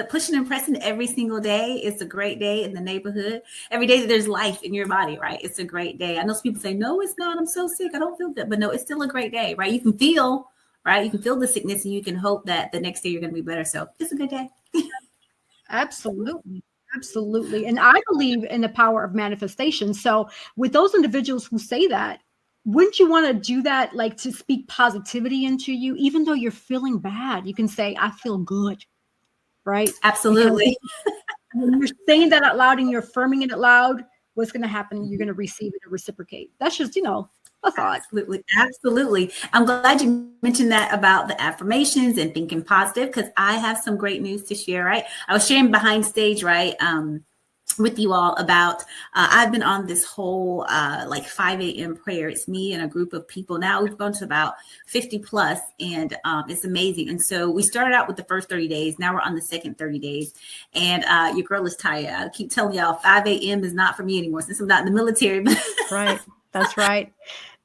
Pushing and pressing every single day. It's a great day in the neighborhood. Every day that there's life in your body, right? It's a great day. I know some people say, no, it's not. I'm so sick. I don't feel good. But no, it's still a great day, right? You can feel, right? You can feel the sickness and you can hope that the next day you're going to be better. So it's a good day. Absolutely. Absolutely. And I believe in the power of manifestation. So with those individuals who say that, wouldn't you want to do that, like to speak positivity into you, even though you're feeling bad? You can say, I feel good, right? Absolutely. Because when you're saying that out loud and you're affirming it out loud, what's going to happen? You're going to receive it and reciprocate. That's just, thought. Absolutely. I'm glad you mentioned that about the affirmations and thinking positive, because I have some great news to share, right? I was sharing behind stage, right? With you all about I've been on this whole like 5 a.m. prayer. It's me and a group of people. Now we've gone to about 50 plus, and it's amazing. And so we started out with the first 30 days. Now we're on the second 30 days. And your girl is tired. I keep telling y'all 5 a.m. is not for me anymore since I'm not in the military. Right. That's right.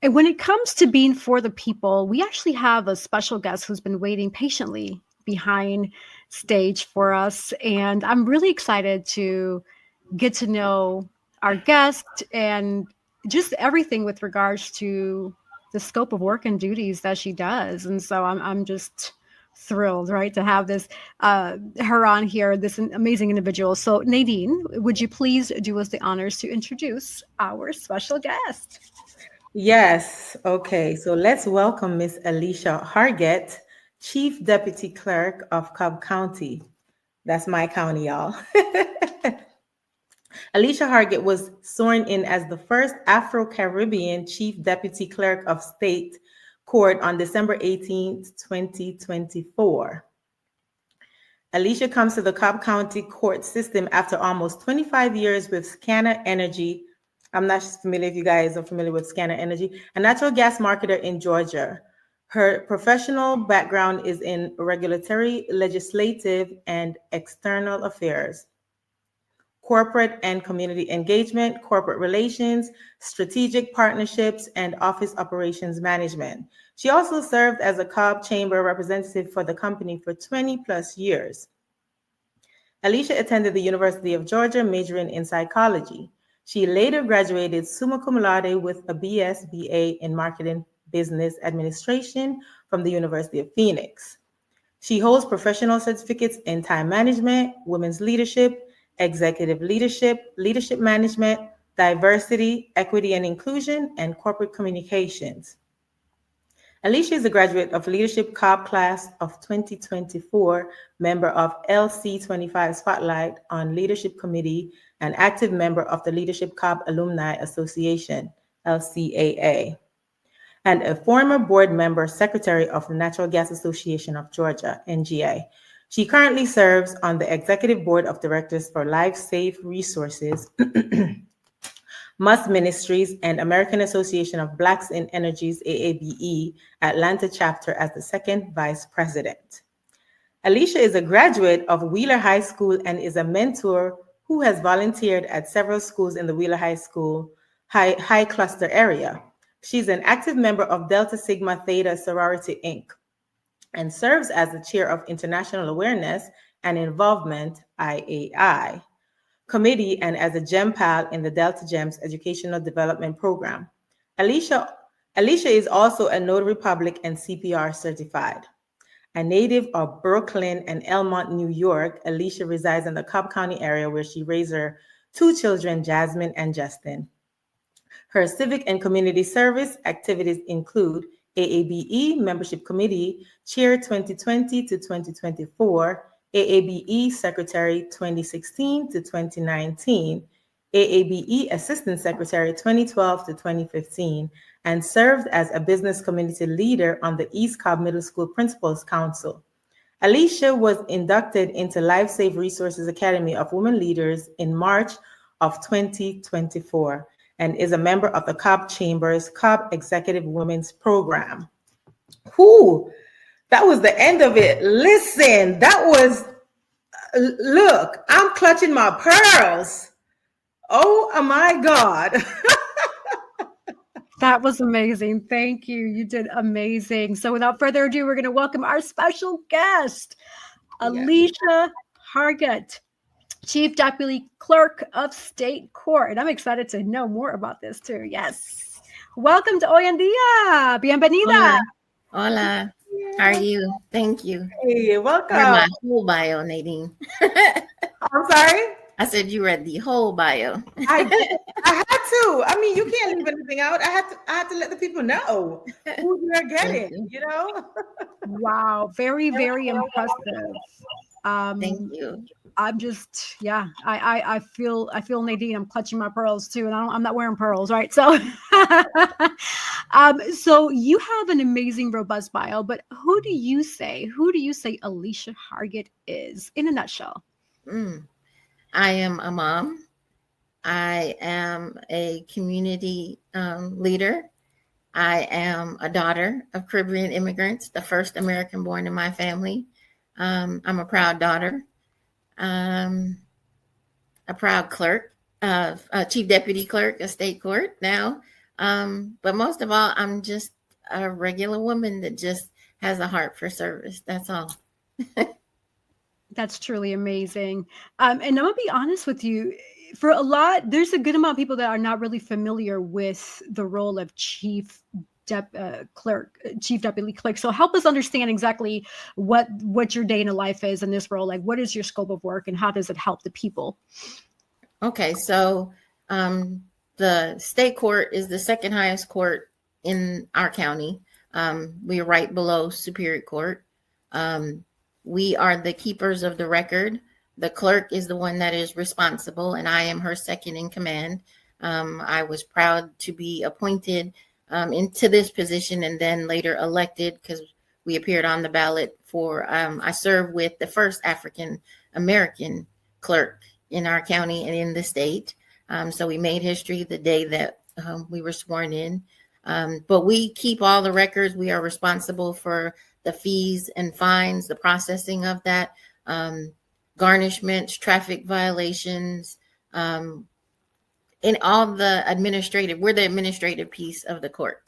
And when it comes to being for the people, we actually have a special guest who's been waiting patiently behind stage for us. And I'm really excited to get to know our guest and just everything with regards to the scope of work and duties that she does. And so I'm just thrilled, right, to have this her on here, this amazing individual. So Nadine, would you please do us the honors to introduce our special guest? Yes. Okay. So let's welcome Miss Alicia Hargett, Chief Deputy Clerk of Cobb County. That's my county, y'all. Alicia Hargett was sworn in as the first Afro-Caribbean Chief Deputy Clerk of State Court on December 18th, 2024. Alicia comes to the Cobb County court system after almost 25 years with Scanner Energy. I'm not familiar if you guys are familiar with Scanner Energy, a natural gas marketer in Georgia. Her professional background is in regulatory, legislative, and external affairs, corporate and community engagement, corporate relations, strategic partnerships, and office operations management. She also served as a Cobb Chamber representative for the company for 20 plus years. Alicia attended the University of Georgia, majoring in psychology. She later graduated summa cum laude with a BS/BA in marketing business administration from the University of Phoenix. She holds professional certificates in time management, women's leadership, executive leadership, leadership management, diversity, equity and inclusion, and corporate communications. Alicia is a graduate of Leadership Cobb Class of 2024, member of LC25 Spotlight on Leadership Committee, and active member of the Leadership Cobb Alumni Association, LCAA, and a former board member, secretary of the Natural Gas Association of Georgia, NGA. She currently serves on the executive board of directors for Life Safe Resources, Must Ministries, and American Association of Blacks in Energy's AABE Atlanta chapter as the second vice president. Alicia is a graduate of Wheeler High School and is a mentor who has volunteered at several schools in the Wheeler High School high cluster area. She's an active member of Delta Sigma Theta Sorority, Inc., and serves as the chair of International Awareness and Involvement, IAI, committee, and as a Gem Pal in the Delta Gems Educational Development Program. Alicia is also a notary public and CPR certified. A native of Brooklyn and Elmont, New York, Alicia resides in the Cobb County area where she raised her two children, Jasmine and Justin. Her civic and community service activities include AABE Membership Committee, Chair 2020 to 2024, AABE Secretary 2016 to 2019, AABE Assistant Secretary 2012 to 2015, and served as a business community leader on the East Cobb Middle School Principals Council. Alicia was inducted into Life Safe Resources Academy of Women Leaders in March of 2024 and is a member of the Cobb Chamber's Cobb Executive Women's Program. Whew, that was the end of it. Listen, that was, look, I'm clutching my pearls. Oh my God. That was amazing. Thank you. You did amazing. So without further ado, we're going to welcome our special guest, Alicia Hargett, Chief Deputy Clerk of State Court. And I'm excited to know more about this too. Yes. Welcome to Hoy En Día. Bienvenida. Hola. Hola. How are you? Thank you. Hey, welcome. I read my whole bio, Nadine. I'm sorry? I said you read the whole bio. I had to. I mean, you can't leave anything out. I had to let the people know who you're getting, you know? Wow. Very, very impressive. Thank you. I'm just, yeah, I feel Nadine. I'm clutching my pearls too, and I'm not wearing pearls, right? So, so you have an amazing, robust bio, but who do you say Alicia Hargett is in a nutshell? I am a mom. I am a community leader. I am a daughter of Caribbean immigrants, the first American born in my family. I'm a proud daughter. A proud clerk, chief deputy clerk of state court now. But most of all, I'm just a regular woman that just has a heart for service. That's all. That's truly amazing. And I'm gonna be honest with you. For a lot, there's a good amount of people that are not really familiar with the role of chief deputy clerk. So help us understand exactly what your day in the life is in this role. Like, what is your scope of work and how does it help the people? Okay, so the state court is the second highest court in our county. We are right below Superior Court. We are the keepers of the record. The clerk is the one that is responsible, and I am her second in command. I was proud to be appointed into this position and then later elected because we appeared on the ballot for, I served with the first African American clerk in our county and in the state. So we made history the day that we were sworn in. But we keep all the records. We are responsible for the fees and fines, the processing of that, garnishments, traffic violations, in all the administrative, we're the administrative piece of the court.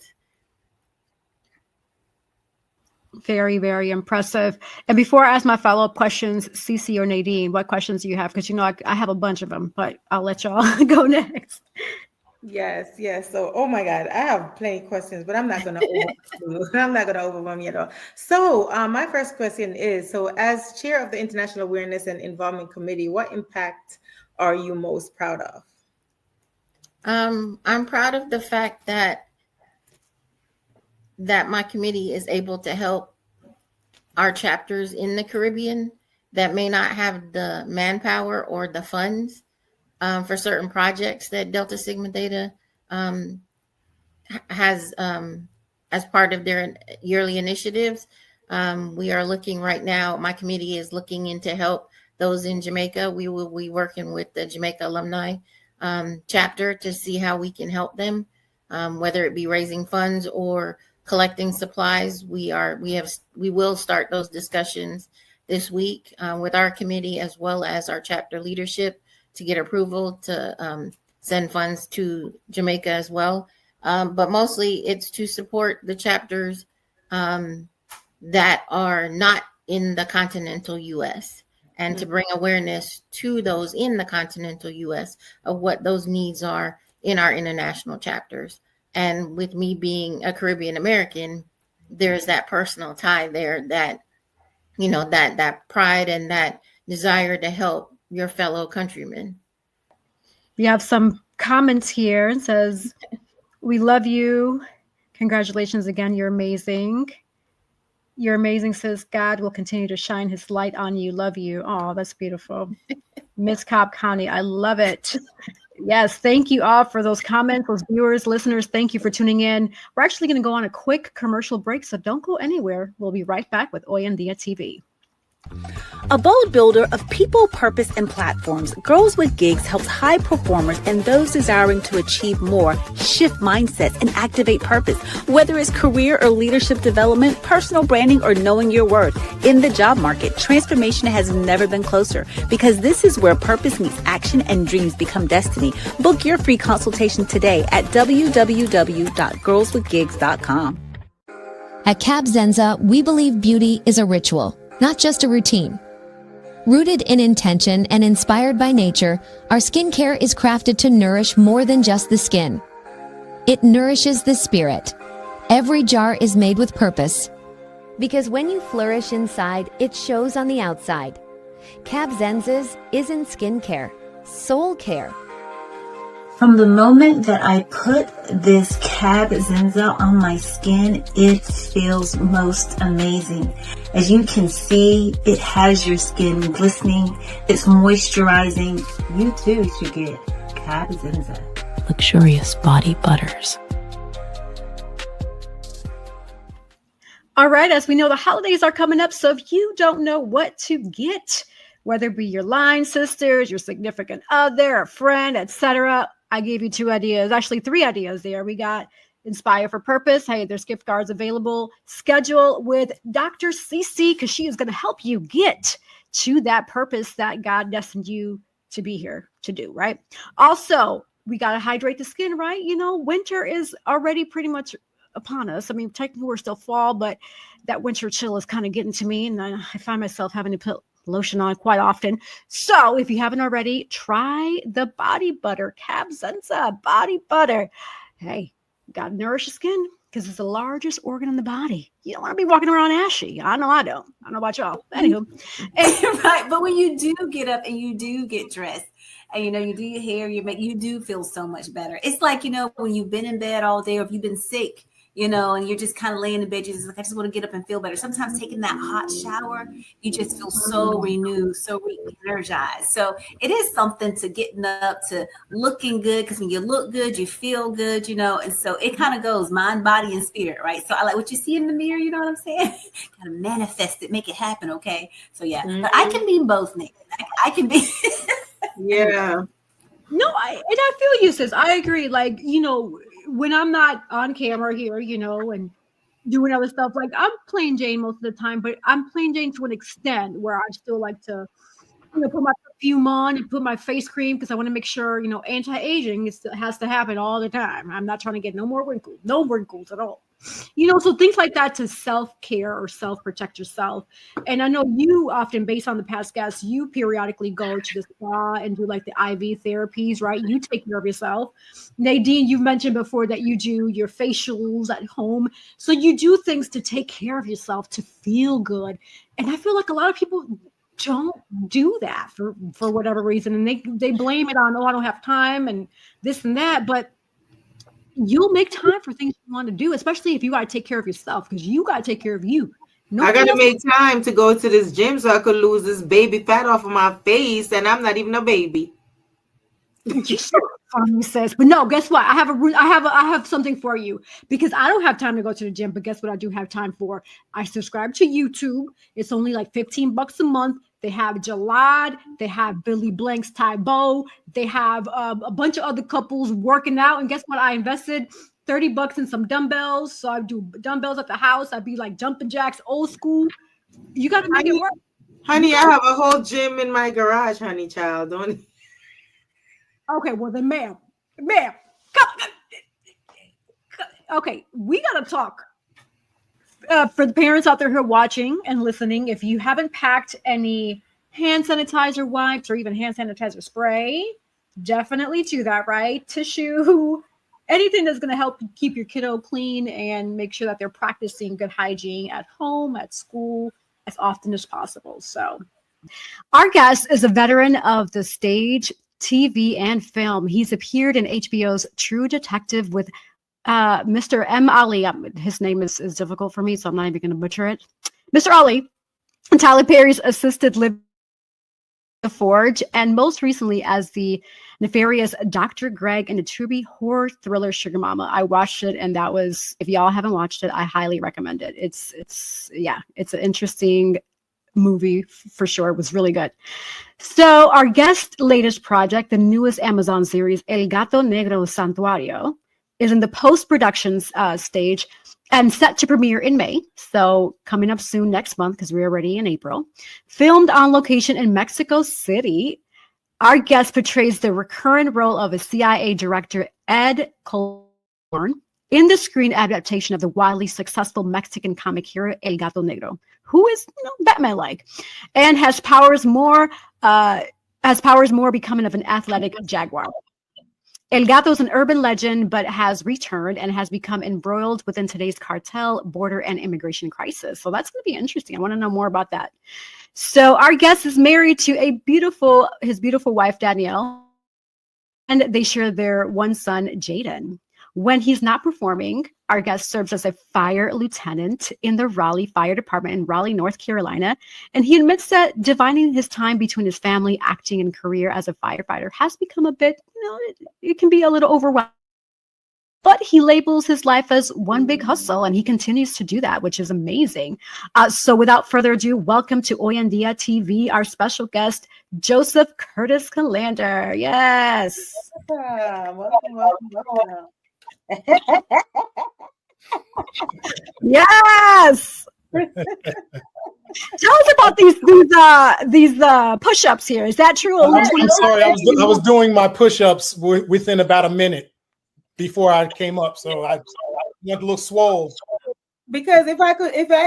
Very, very impressive. And before I ask my follow-up questions, Cece or Nadine, what questions do you have? Because I have a bunch of them, but I'll let y'all go next. Yes. So, oh my God, I have plenty of questions, but I'm not going to overwhelm you at all. So, my first question is: so, as chair of the International Awareness and Involvement Committee, what impact are you most proud of? I'm proud of the fact that my committee is able to help our chapters in the Caribbean that may not have the manpower or the funds for certain projects that Delta Sigma Theta has as part of their yearly initiatives. We are looking right now, my committee is looking into help those in Jamaica. We will be working with the Jamaica Alumni chapter to see how we can help them, whether it be raising funds or collecting supplies. We will start those discussions this week with our committee as well as our chapter leadership to get approval to send funds to Jamaica as well. But mostly it's to support the chapters that are not in the continental U.S. and to bring awareness to those in the continental U.S. of what those needs are in our international chapters. And with me being a Caribbean American, there's that personal tie there that, that pride and that desire to help your fellow countrymen. We have some comments here. It says, "We love you. Congratulations again. You're amazing. You're amazing, sis. God will continue to shine his light on you. Love you." Oh, that's beautiful. Miss Cobb County. I love it. Yes. Thank you all for those comments, those viewers, listeners. Thank you for tuning in. We're actually going to go on a quick commercial break, so don't go anywhere. We'll be right back with Hoy En Día TV. A bold builder of people, purpose, and platforms, Girls with Gigs helps high performers and those desiring to achieve more shift mindsets and activate purpose. Whether it's career or leadership development, personal branding, or knowing your worth. In the job market, transformation has never been closer because this is where purpose meets action and dreams become destiny. Book your free consultation today at www.girlswithgigs.com. At Cab Zenza, we believe beauty is a ritual, not just a routine. Rooted in intention and inspired by nature, our skincare is crafted to nourish more than just the skin. It nourishes the spirit. Every jar is made with purpose. Because when you flourish inside, it shows on the outside. Cab Zenza's isn't skincare, soul care. From the moment that I put this Cab Zenza on my skin, it feels most amazing. As you can see, it has your skin glistening. It's moisturizing. You too should get Cab Zenza. Luxurious body butters. All right, as we know, the holidays are coming up, so if you don't know what to get, whether it be your line sisters, your significant other, a friend, etc., I gave you 2 ideas, actually 3 ideas there. We got Inspire for Purpose. Hey, there's gift cards available. Schedule with Dr. Cece, because she is going to help you get to that purpose that God destined you to be here to do, right? Also, we got to hydrate the skin, right? You know, winter is already pretty much upon us. I mean, technically we're still fall, but that winter chill is kind of getting to me, and I find myself having to put lotion on quite often. So if you haven't already, try the body butter, Cab Zenza body butter. Hey, got to nourish the skin because it's the largest organ in the body. You don't want to be walking around ashy. I know I don't. I don't know about y'all. Anywho. Right. But when you do get up and you do get dressed and, you know, you do your hair, you do feel so much better. It's like, you know, when you've been in bed all day or if you've been sick, you know, and you're just kind of laying in bed, you're just like, I just want to get up and feel better. Sometimes taking that hot shower, you just feel so renewed, so re-energized. So it is something to getting up, to looking good, because when you look good, you feel good, you know, and so it kind of goes mind, body, and spirit, right? So I like what you see in the mirror, you know what I'm saying? Kind of manifest it, make it happen, okay? So yeah, but I can be both, Nick. I can be. Yeah. No, I feel you, sis. I agree. Like, you know, when I'm not on camera here, you know, and doing other stuff, like I'm plain Jane most of the time, but I'm plain Jane to an extent where I still like to, you know, put my perfume on and put my face cream because I want to make sure, you know, anti-aging has to happen all the time. I'm not trying to get no wrinkles at all. You know, so things like that to self-care or self-protect yourself. And I know you often, based on the past guests, you periodically go to the spa and do like the IV therapies, right? You take care of yourself. Nadine, you've mentioned before that you do your facials at home. So you do things to take care of yourself, to feel good. And I feel like a lot of people don't do that for whatever reason. And they blame it on, oh, I don't have time and this and that. But you'll make time for things you want to do, especially if you got to take care of yourself, because you got to take care of you. I got to make time to go to this gym so I could lose this baby fat off of my face, and I'm not even a baby. You're so funny, sis. But no, guess what? I have something for you, because I don't have time to go to the gym. But guess what? I do have time for. I subscribe to YouTube. It's only like $15 a month. They have Jalad. They have Billy Blank's Tybo. They have a bunch of other couples working out. And guess what? I invested $30 in some dumbbells. So I do dumbbells at the house. I'd be like jumping jacks, old school. You got to make it work. Honey, I have a whole gym in my garage, honey, child. Don't. Okay, well then, ma'am, come. Okay, we got to talk. For the parents out there who are watching and listening, if you haven't packed any hand sanitizer wipes or even hand sanitizer spray, definitely do that, right? Tissue, anything that's going to help keep your kiddo clean and make sure that they're practicing good hygiene at home, at school, as often as possible. So our guest is a veteran of the stage, TV, and film. He's appeared in HBO's True Detective with Mr. M. Ali. His name is difficult for me, so I'm not even going to butcher it. Mr. Ali, and Tyler Perry's assisted living The Forge, and most recently as the nefarious Dr. Greg in the Tubi horror thriller Sugar Mama. I watched it, and that was, if y'all haven't watched it, I highly recommend it. It's an interesting movie for sure. It was really good. So our guest latest project, the newest Amazon series, El Gato Negro Santuario, is in the post-production stage and set to premiere in May. So coming up soon next month, because we're already in April. Filmed on location in Mexico City, our guest portrays the recurrent role of a CIA director, Ed Colborn, in the screen adaptation of the wildly successful Mexican comic hero El Gato Negro, who is Batman-like, and has powers more becoming of an athletic jaguar. El Gato is an urban legend, but has returned and has become embroiled within today's cartel, border, and immigration crisis. So that's going to be interesting. I want to know more about that. So our guest is married to his beautiful wife, Danielle. and they share their one son, Jaden. When he's not performing, our guest serves as a fire lieutenant in the Raleigh Fire Department in Raleigh, North Carolina. And he admits that dividing his time between his family, acting, and career as a firefighter has become a bit, it can be a little overwhelming. But he labels his life as one big hustle, and he continues to do that, which is amazing. So without further ado, welcome to Hoy En Día TV, our special guest, Joseph Curtis Calander. Yes. Welcome. Yes. Tell us about these push-ups here. Is that true? I'm sorry, I was doing my push-ups within about a minute before I came up, so I went a little swole. Because if I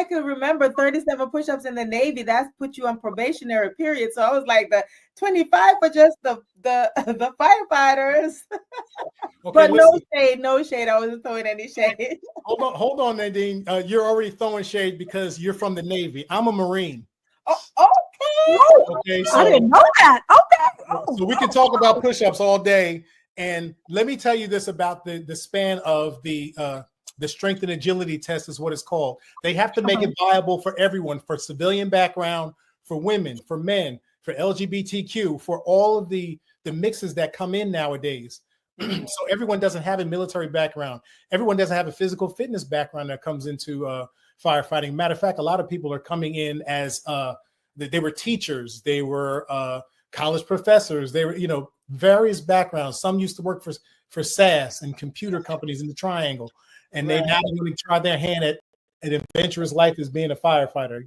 could remember 37 push-ups in the Navy, that's put you on probationary period. So I was like the 25 for just the firefighters. Okay, but no shade. I wasn't throwing any shade. Hold on, Nadine. You're already throwing shade because you're from the Navy. I'm a Marine. Oh, okay. So, I didn't know that. Okay. So we can talk about push-ups all day. And let me tell you this about the span of the strength and agility test is what it's called. They have to make it viable for everyone, for civilian background, for women, for men, for LGBTQ, for all of the mixes that come in nowadays. So everyone doesn't have a military background. Everyone doesn't have a physical fitness background that comes into firefighting. Matter of fact, a lot of people are coming in as they were teachers, they were college professors, they were, various backgrounds. Some used to work for SAS and computer companies in the Triangle. And they now really try their hand at an adventurous life as being a firefighter.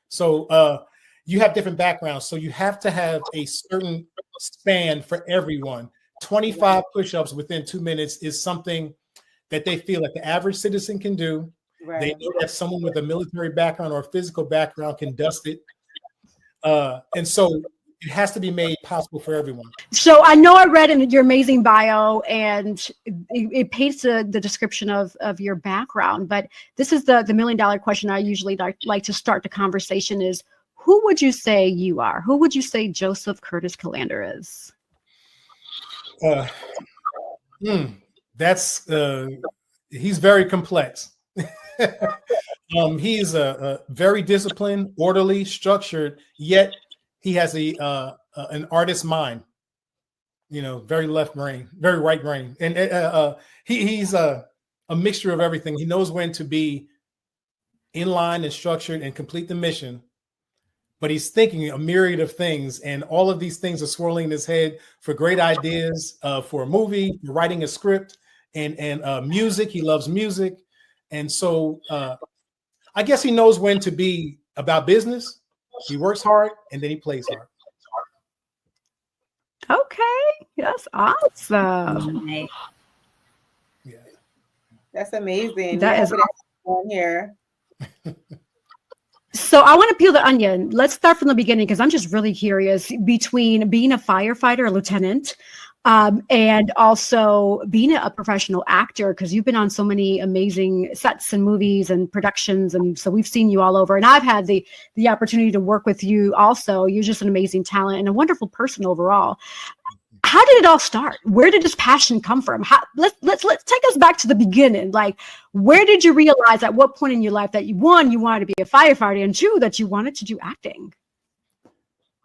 So you have different backgrounds. So you have to have a certain span for everyone. 25 push-ups within 2 minutes is something that they feel like the average citizen can do. Right. They know that someone with a military background or a physical background can dust it. And so it has to be made possible for everyone. So I know I read in your amazing bio, and it paints the description of your background, but this is the $1 million question I usually like to start the conversation is, who would you say you are? Who would you say Joseph Curtis Calander is? He's very complex. He's a very disciplined, orderly, structured, yet he has an artist's mind, very left brain, very right brain. And he's a mixture of everything. He knows when to be in line and structured and complete the mission, but he's thinking a myriad of things. And all of these things are swirling in his head for great ideas, for a movie, for writing a script, and music. He loves music. And so I guess he knows when to be about business. He works hard and then he plays hard. Okay, that's awesome. Yeah, that's amazing. That is awesome here. So I want to peel the onion. Let's start from the beginning because I'm just really curious between being a firefighter, a lieutenant, and also being a professional actor, because you've been on so many amazing sets and movies and productions, and so we've seen you all over. And I've had the opportunity to work with you also. You're just an amazing talent and a wonderful person overall. How did it all start? Where did this passion come from? Let's take us back to the beginning. Like, where did you realize at what point in your life that you wanted to be a firefighter, and two, that you wanted to do acting?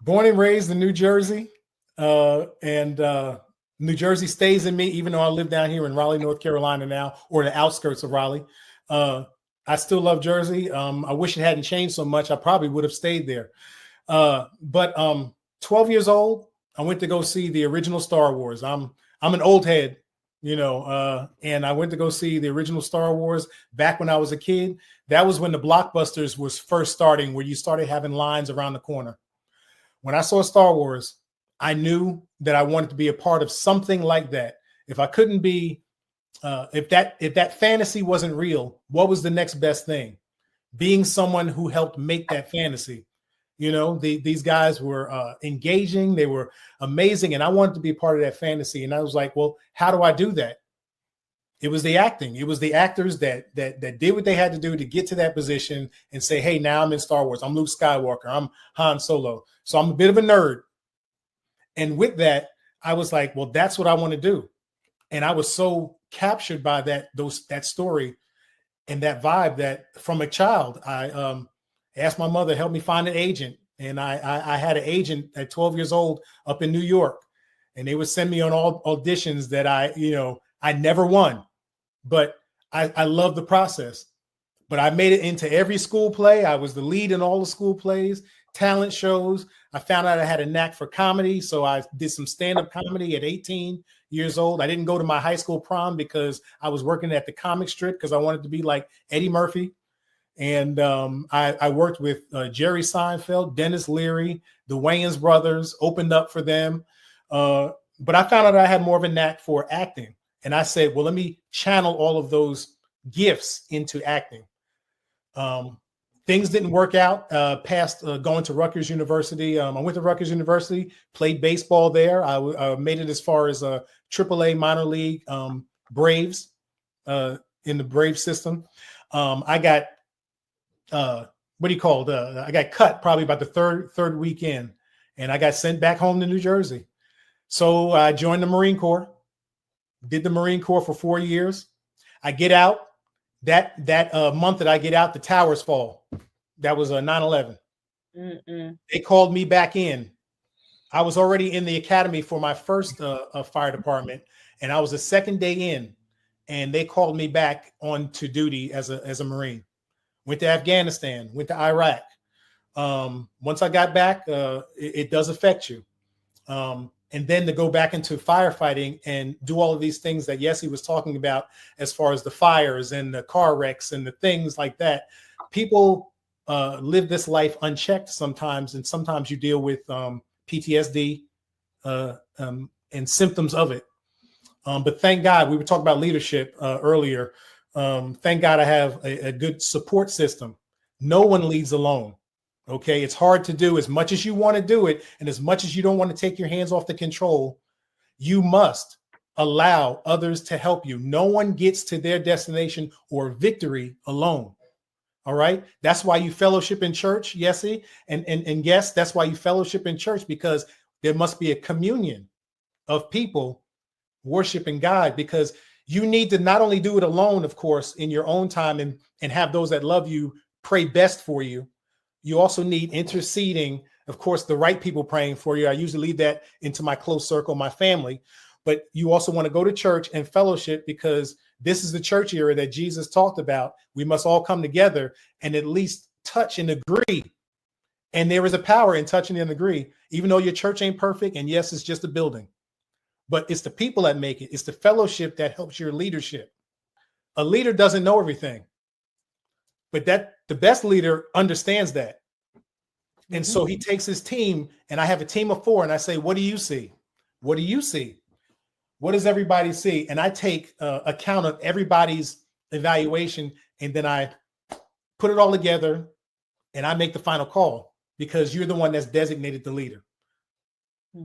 Born and raised in New Jersey, and New Jersey stays in me, even though I live down here in Raleigh, North Carolina now, or the outskirts of Raleigh. I still love Jersey. I wish it hadn't changed so much. I probably would have stayed there. But 12 years old, I went to go see the original Star Wars. I'm an old head, and I went to go see the original Star Wars back when I was a kid. That was when the blockbusters was first starting, where you started having lines around the corner. When I saw Star Wars, I knew that I wanted to be a part of something like that. If I couldn't be, if that fantasy wasn't real, what was the next best thing? Being someone who helped make that fantasy. These guys were engaging, they were amazing, and I wanted to be a part of that fantasy. And I was like, well, how do I do that? It was the acting. It was the actors that did what they had to do to get to that position and say, hey, now I'm in Star Wars. I'm Luke Skywalker. I'm Han Solo. So I'm a bit of a nerd. And with that, I was like, well, that's what I want to do. And I was so captured by that story and that vibe that from a child, I asked my mother to help me find an agent. And I had an agent at 12 years old up in New York, and they would send me on all auditions that I never won, but I love the process. But I made it into every school play. I was the lead in all the school plays, talent shows. I found out I had a knack for comedy, so I did some stand-up comedy at 18 years old. I didn't go to my high school prom because I was working at the comic strip because I wanted to be like Eddie Murphy. And I worked with Jerry Seinfeld, Dennis Leary, the Wayans brothers, opened up for them. But I found out I had more of a knack for acting. And I said, well, let me channel all of those gifts into acting. Things didn't work out past going to Rutgers University. I went to Rutgers University, played baseball there. I made it as far as a AAA minor league Braves in the Brave system. I got I got cut probably about the third weekend, and I got sent back home to New Jersey. So I joined the Marine Corps, did the Marine Corps for 4 years. I get out. That month that I get out, the towers fall. That was a 9/11. They called me back in. I was already in the academy for my first fire department, and I was the second day in, and they called me back on to duty as a Marine. Went to Afghanistan, went to Iraq. Once I got back, it does affect you. And then to go back into firefighting and do all of these things that Yesse was talking about, as far as the fires and the car wrecks and the things like that. People live this life unchecked sometimes, and sometimes you deal with PTSD and symptoms of it. But thank God, we were talking about leadership earlier. Thank God I have a good support system. No one leads alone. Okay. It's hard to do as much as you want to do it. And as much as you don't want to take your hands off the control, you must allow others to help you. No one gets to their destination or victory alone. All right. That's why you fellowship in church, Yesse. And yes, that's why you fellowship in church, because there must be a communion of people worshiping God, because you need to not only do it alone, of course, in your own time and have those that love you pray best for you. You also need interceding, of course, the right people praying for you. I usually leave that into my close circle, my family. But you also want to go to church and fellowship, because this is the church era that Jesus talked about. We must all come together and at least touch and agree. And there is a power in touching and agree, even though your church ain't perfect. And yes, it's just a building. But it's the people that make it. It's the fellowship that helps your leadership. A leader doesn't know everything, but the best leader understands that. And so he takes his team, and I have a team of 4, and I say, what do you see? What do you see? What does everybody see? And I take account of everybody's evaluation, and then I put it all together, and I make the final call, because you're the one that's designated the leader.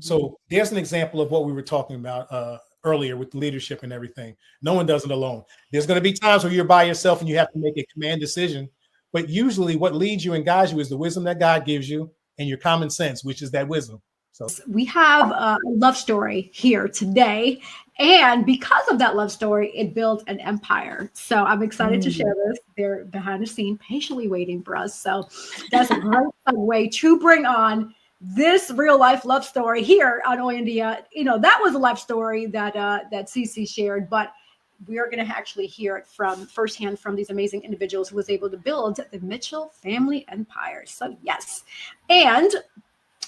So there's an example of what we were talking about earlier with the leadership and everything. No one does it alone. There's going to be times where you're by yourself and you have to make a command decision. But usually what leads you and guides you is the wisdom that God gives you and your common sense, which is that wisdom. So we have a love story here today. And because of that love story, it built an empire. So I'm excited to share this. They're behind the scene, patiently waiting for us. So that's a great way to bring on this real life love story here on Hoy En Día. You know, that was a life story that CC shared, but we are going to actually hear it from firsthand from these amazing individuals who was able to build the Mitchell family empire. So yes. And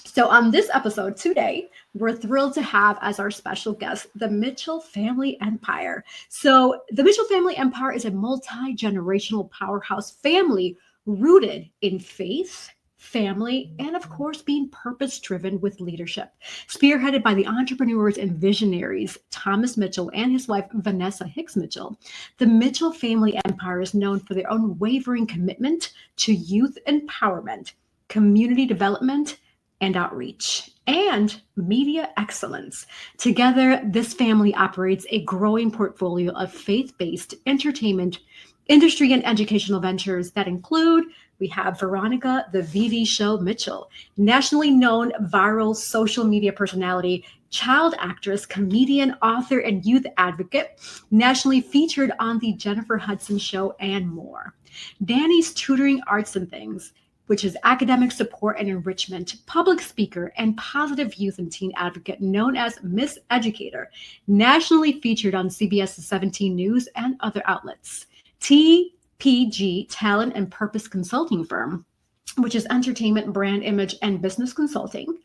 so on this episode today, we're thrilled to have as our special guest, the Mitchell family empire. So the Mitchell family empire is a multi-generational powerhouse family rooted in faith, family, and of course, being purpose-driven with leadership. Spearheaded by the entrepreneurs and visionaries, Thomas Mitchell and his wife, Vanessa Hicks Mitchell, the Mitchell family empire is known for their unwavering commitment to youth empowerment, community development, and outreach, and media excellence. Together, this family operates a growing portfolio of faith-based entertainment, industry, and educational ventures that include we have Veronica, the VV Show Mitchell, nationally known viral social media personality, child actress, comedian, author, and youth advocate, nationally featured on The Jennifer Hudson Show, and more. Danny's Tutoring Arts and Things, which is academic support and enrichment, public speaker, and positive youth and teen advocate known as Miss Educator, nationally featured on CBS's 17 News and other outlets. TPG, Talent and Purpose Consulting Firm, which is entertainment, brand image, and business consulting.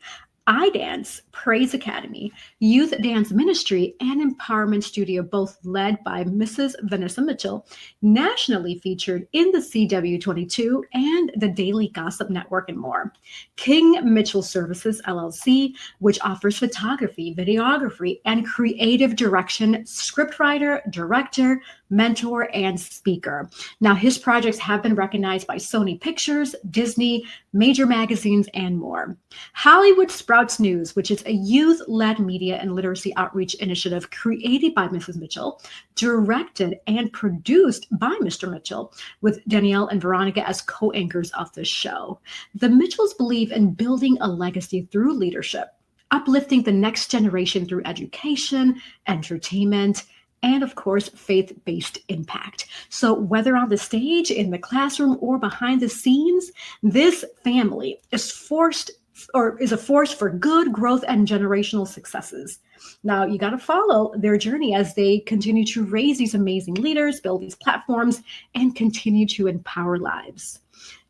iDance, Praise Academy, Youth Dance Ministry, and Empowerment Studio, both led by Mrs. Vanessa Mitchell, nationally featured in the CW22 and the Daily Gossip Network, and more. King Mitchell Services, LLC, which offers photography, videography, and creative direction, scriptwriter, director, mentor, and speaker. Now, his projects have been recognized by Sony Pictures, Disney, major magazines, and more. Hollywood Sprouts News, which is a youth-led media and literacy outreach initiative created by Mrs. Mitchell, directed and produced by Mr. Mitchell, with Danielle and Veronica as co-anchors of the show. The Mitchells believe in building a legacy through leadership, uplifting the next generation through education, entertainment, and of course, faith-based impact. So whether on the stage, in the classroom, or behind the scenes, this family is a force for good growth and generational successes. Now, you got to follow their journey as they continue to raise these amazing leaders, build these platforms, and continue to empower lives.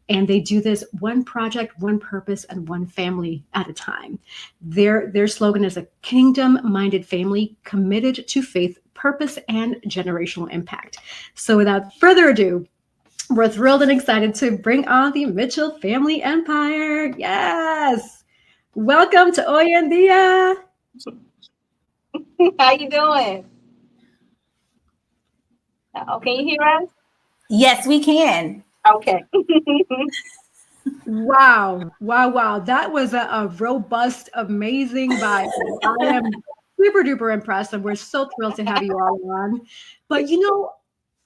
And they do this one project, one purpose, and one family at a time. Their slogan is a kingdom-minded family committed to faith, purpose, and generational impact. So without further ado, we're thrilled and excited to bring on the Mitchell family empire. Yes. Welcome to Hoy En Día. How you doing? Oh, can you hear us? Yes, we can. Okay. Wow. That was a robust, amazing bio. I am super duper impressed, and we're so thrilled to have you all on. But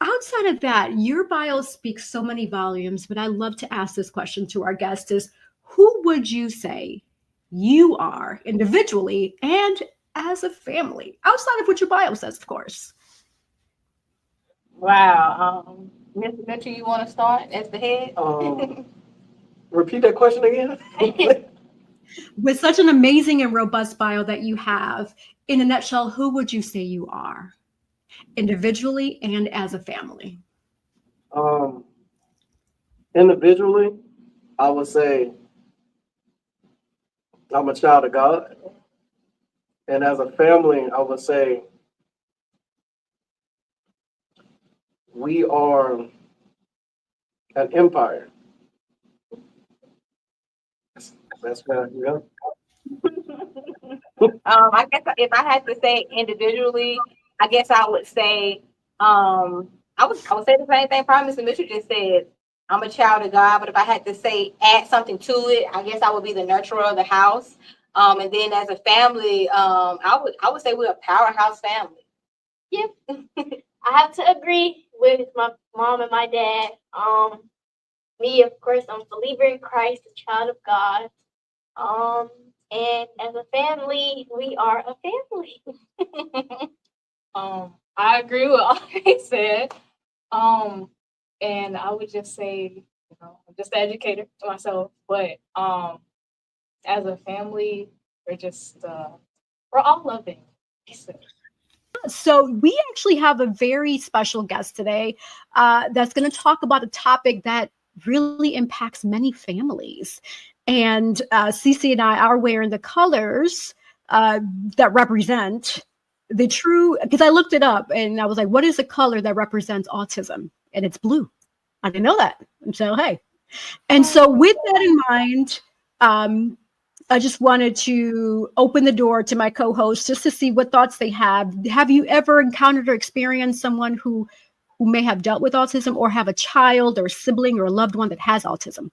outside of that, your bio speaks so many volumes, but I love to ask this question to our guests is, who would you say you are individually and as a family, outside of what your bio says, of course? Wow. Mr. Mitchell, you want to start as the head? Repeat that question again. With such an amazing and robust bio that you have, in a nutshell, who would you say you are, individually and as a family? Individually, I would say I'm a child of God. And as a family, I would say we are an empire. That's right. Yeah. I guess if I had to say individually, I guess I would say I would say the same thing probably Mr. Mitchell just said. I'm a child of God, but if I had to say add something to it, I guess I would be the nurturer of the house. And then as a family, I would say we're a powerhouse family. Yep. I have to agree with my mom and my dad. Me, of course, I'm a believer in Christ, a child of God. And as a family, we are a family. I agree with all they said. And I would just say, I'm just an educator to myself, but as a family, we're all loving. So we actually have a very special guest today that's going to talk about a topic that really impacts many families. And Cece and I are wearing the colors that represent the true, because I looked it up and I was like, what is the color that represents autism? And it's blue. I didn't know that. And so, hey. And so with that in mind, I just wanted to open the door to my co-hosts just to see what thoughts they have. Have you ever encountered or experienced someone who may have dealt with autism or have a child or sibling or a loved one that has autism?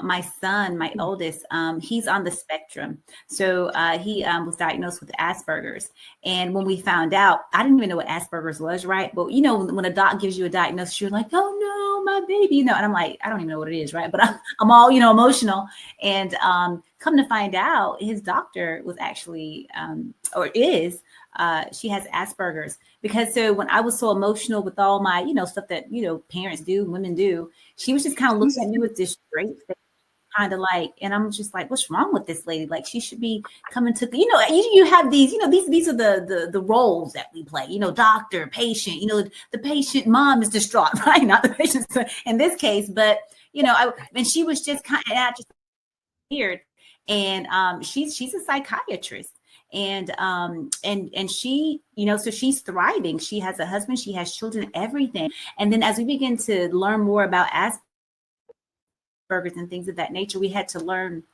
my son, my oldest, he's on the spectrum. So he was diagnosed with Asperger's. And when we found out, I didn't even know what Asperger's was, right? But you know, when a doc gives you a diagnosis, you're like, oh no, my baby, you know, and I'm like, I don't even know what it is, right? But I'm all, you know, emotional. And come to find out, his doctor was actually, she has Asperger's. Because so when I was so emotional with all my, you know, stuff that, you know, parents do, women do, she was just kind of looking at me with this straight face, kind of like, and I'm just like, what's wrong with this lady? Like, she should be coming to, you know, you have these, you know, these are the roles that we play, you know, doctor, patient, you know, the patient mom is distraught, right? Not the patient in this case, but, you know, and she was just kind of just weird. And she's a psychiatrist. And she, you know, so she's thriving. She has a husband, she has children, everything. And then as we begin to learn more about Asperger's and things of that nature, we had to learn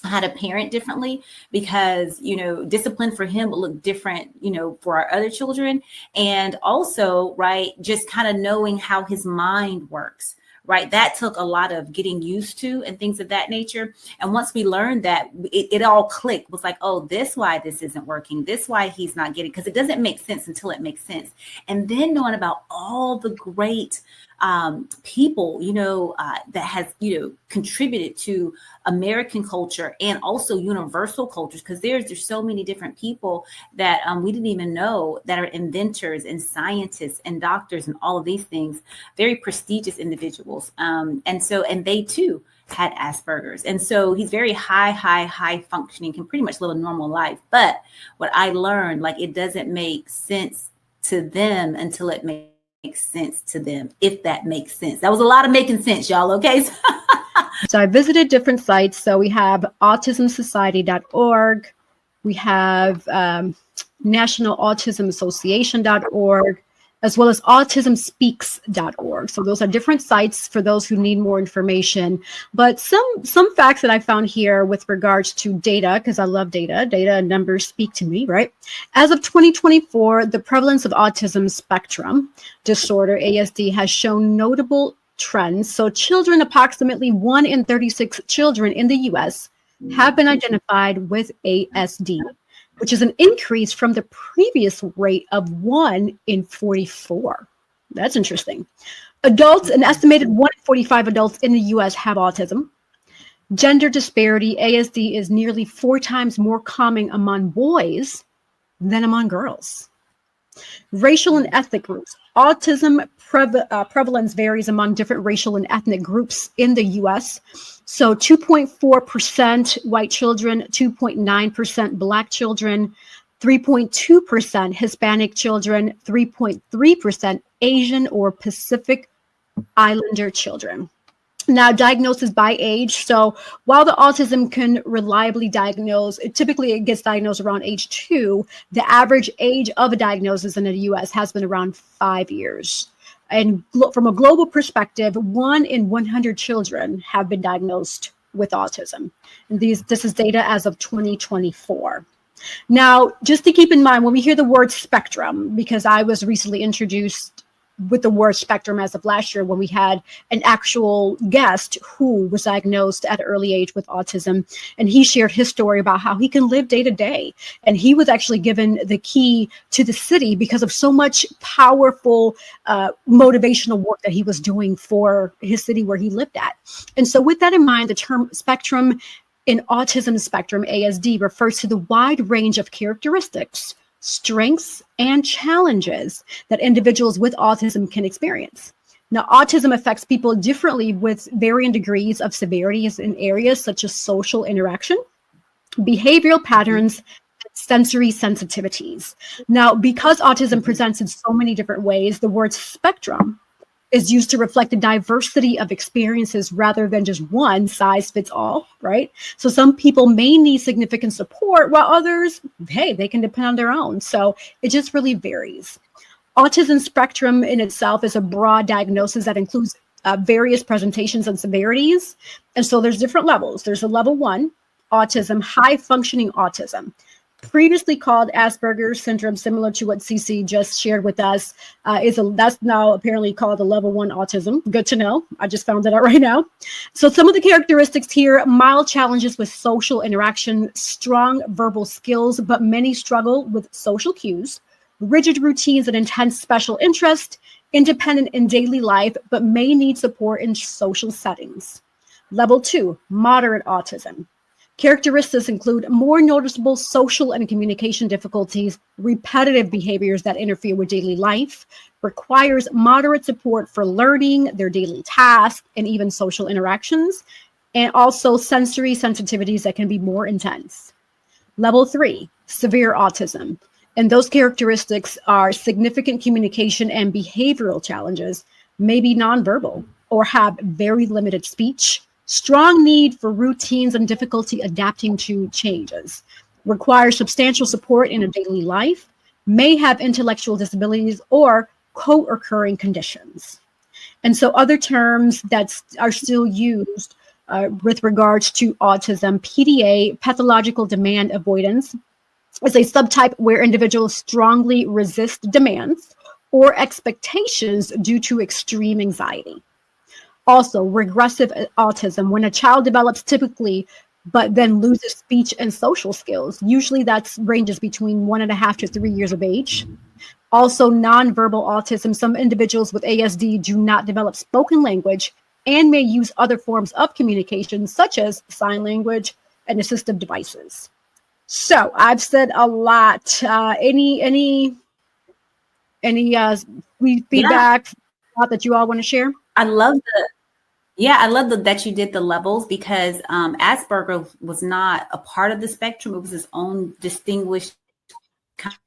how to parent differently, because, you know, discipline for him will look different, you know, for our other children. And also, right, just kind of knowing how his mind works. Right. That took a lot of getting used to and things of that nature. And once we learned that, it all clicked. It was like, oh, this why this isn't working. This why he's not getting, because it doesn't make sense until it makes sense. And then knowing about all the great people, you know, that has, you know, contributed to American culture and also universal cultures, because there's so many different people that we didn't even know that are inventors and scientists and doctors and all of these things, very prestigious individuals. And they too had Asperger's. And so he's very high functioning, can pretty much live a normal life. But what I learned, like, it doesn't make sense to them until it makes sense to them, if that makes sense. That was a lot of making sense, y'all. Okay. So I visited different sites. So we have autismsociety.org. We have National Autism Association.org, as well as autismspeaks.org. So those are different sites for those who need more information. But some facts that I found here with regards to data, because I love data and numbers speak to me, right? As of 2024, the prevalence of autism spectrum disorder, ASD, has shown notable trends. So children, approximately 1 in 36 children in the US have been identified with ASD, which is an increase from the previous rate of 1 in 44. That's interesting. Adults, an estimated 1 in 45 adults in the US have autism. Gender disparity, ASD is nearly 4 times more common among boys than among girls. Racial and ethnic groups. Autism prevalence varies among different racial and ethnic groups in the US. So 2.4% white children, 2.9% Black children, 3.2% Hispanic children, 3.3% Asian or Pacific Islander children. Now, diagnosis by age. So while the autism can reliably diagnose, typically it gets diagnosed around age 2, the average age of a diagnosis in the US has been around 5 years. And from a global perspective, 1 in 100 children have been diagnosed with autism. And this is data as of 2024. Now, just to keep in mind, when we hear the word spectrum, because I was recently introduced with the word spectrum as of last year when we had an actual guest who was diagnosed at an early age with autism, and he shared his story about how he can live day to day. And he was actually given the key to the city because of so much powerful motivational work that he was doing for his city where he lived at. And so with that in mind, the term spectrum in autism spectrum, ASD, refers to the wide range of characteristics, strengths, and challenges that individuals with autism can experience. Now, autism affects people differently with varying degrees of severities in areas such as social interaction, behavioral patterns, and sensory sensitivities. Now, because autism presents in so many different ways, the word spectrum is used to reflect the diversity of experiences rather than just one size fits all, right? So some people may need significant support while others, hey, they can depend on their own. So it just really varies. Autism spectrum in itself is a broad diagnosis that includes various presentations and severities. And so there's different levels. There's a level 1, autism, high functioning autism. previously called Asperger's syndrome, similar to what Cece just shared with us, that's now apparently called a level 1 autism. Good to know. I just found that out right now. So some of the characteristics here: mild challenges with social interaction, strong verbal skills, but many struggle with social cues, rigid routines and intense special interest, independent in daily life, but may need support in social settings. Level 2, moderate autism. Characteristics include more noticeable social and communication difficulties, repetitive behaviors that interfere with daily life, requires moderate support for learning, their daily tasks, and even social interactions, and also sensory sensitivities that can be more intense. Level 3, severe autism. And those characteristics are significant communication and behavioral challenges, may be nonverbal, or have very limited speech, strong need for routines and difficulty adapting to changes, require substantial support in a daily life, may have intellectual disabilities or co-occurring conditions. And so other terms that are still used with regards to autism: PDA, pathological demand avoidance, is a subtype where individuals strongly resist demands or expectations due to extreme anxiety. Also, regressive autism, when a child develops typically, but then loses speech and social skills. Usually that ranges between 1.5 to 3 years of age. Also, nonverbal autism. Some individuals with ASD do not develop spoken language and may use other forms of communication, such as sign language and assistive devices. So I've said a lot. Any feedback that you all want to share? I love that you did the levels, because Asperger was not a part of the spectrum. It was its own distinguished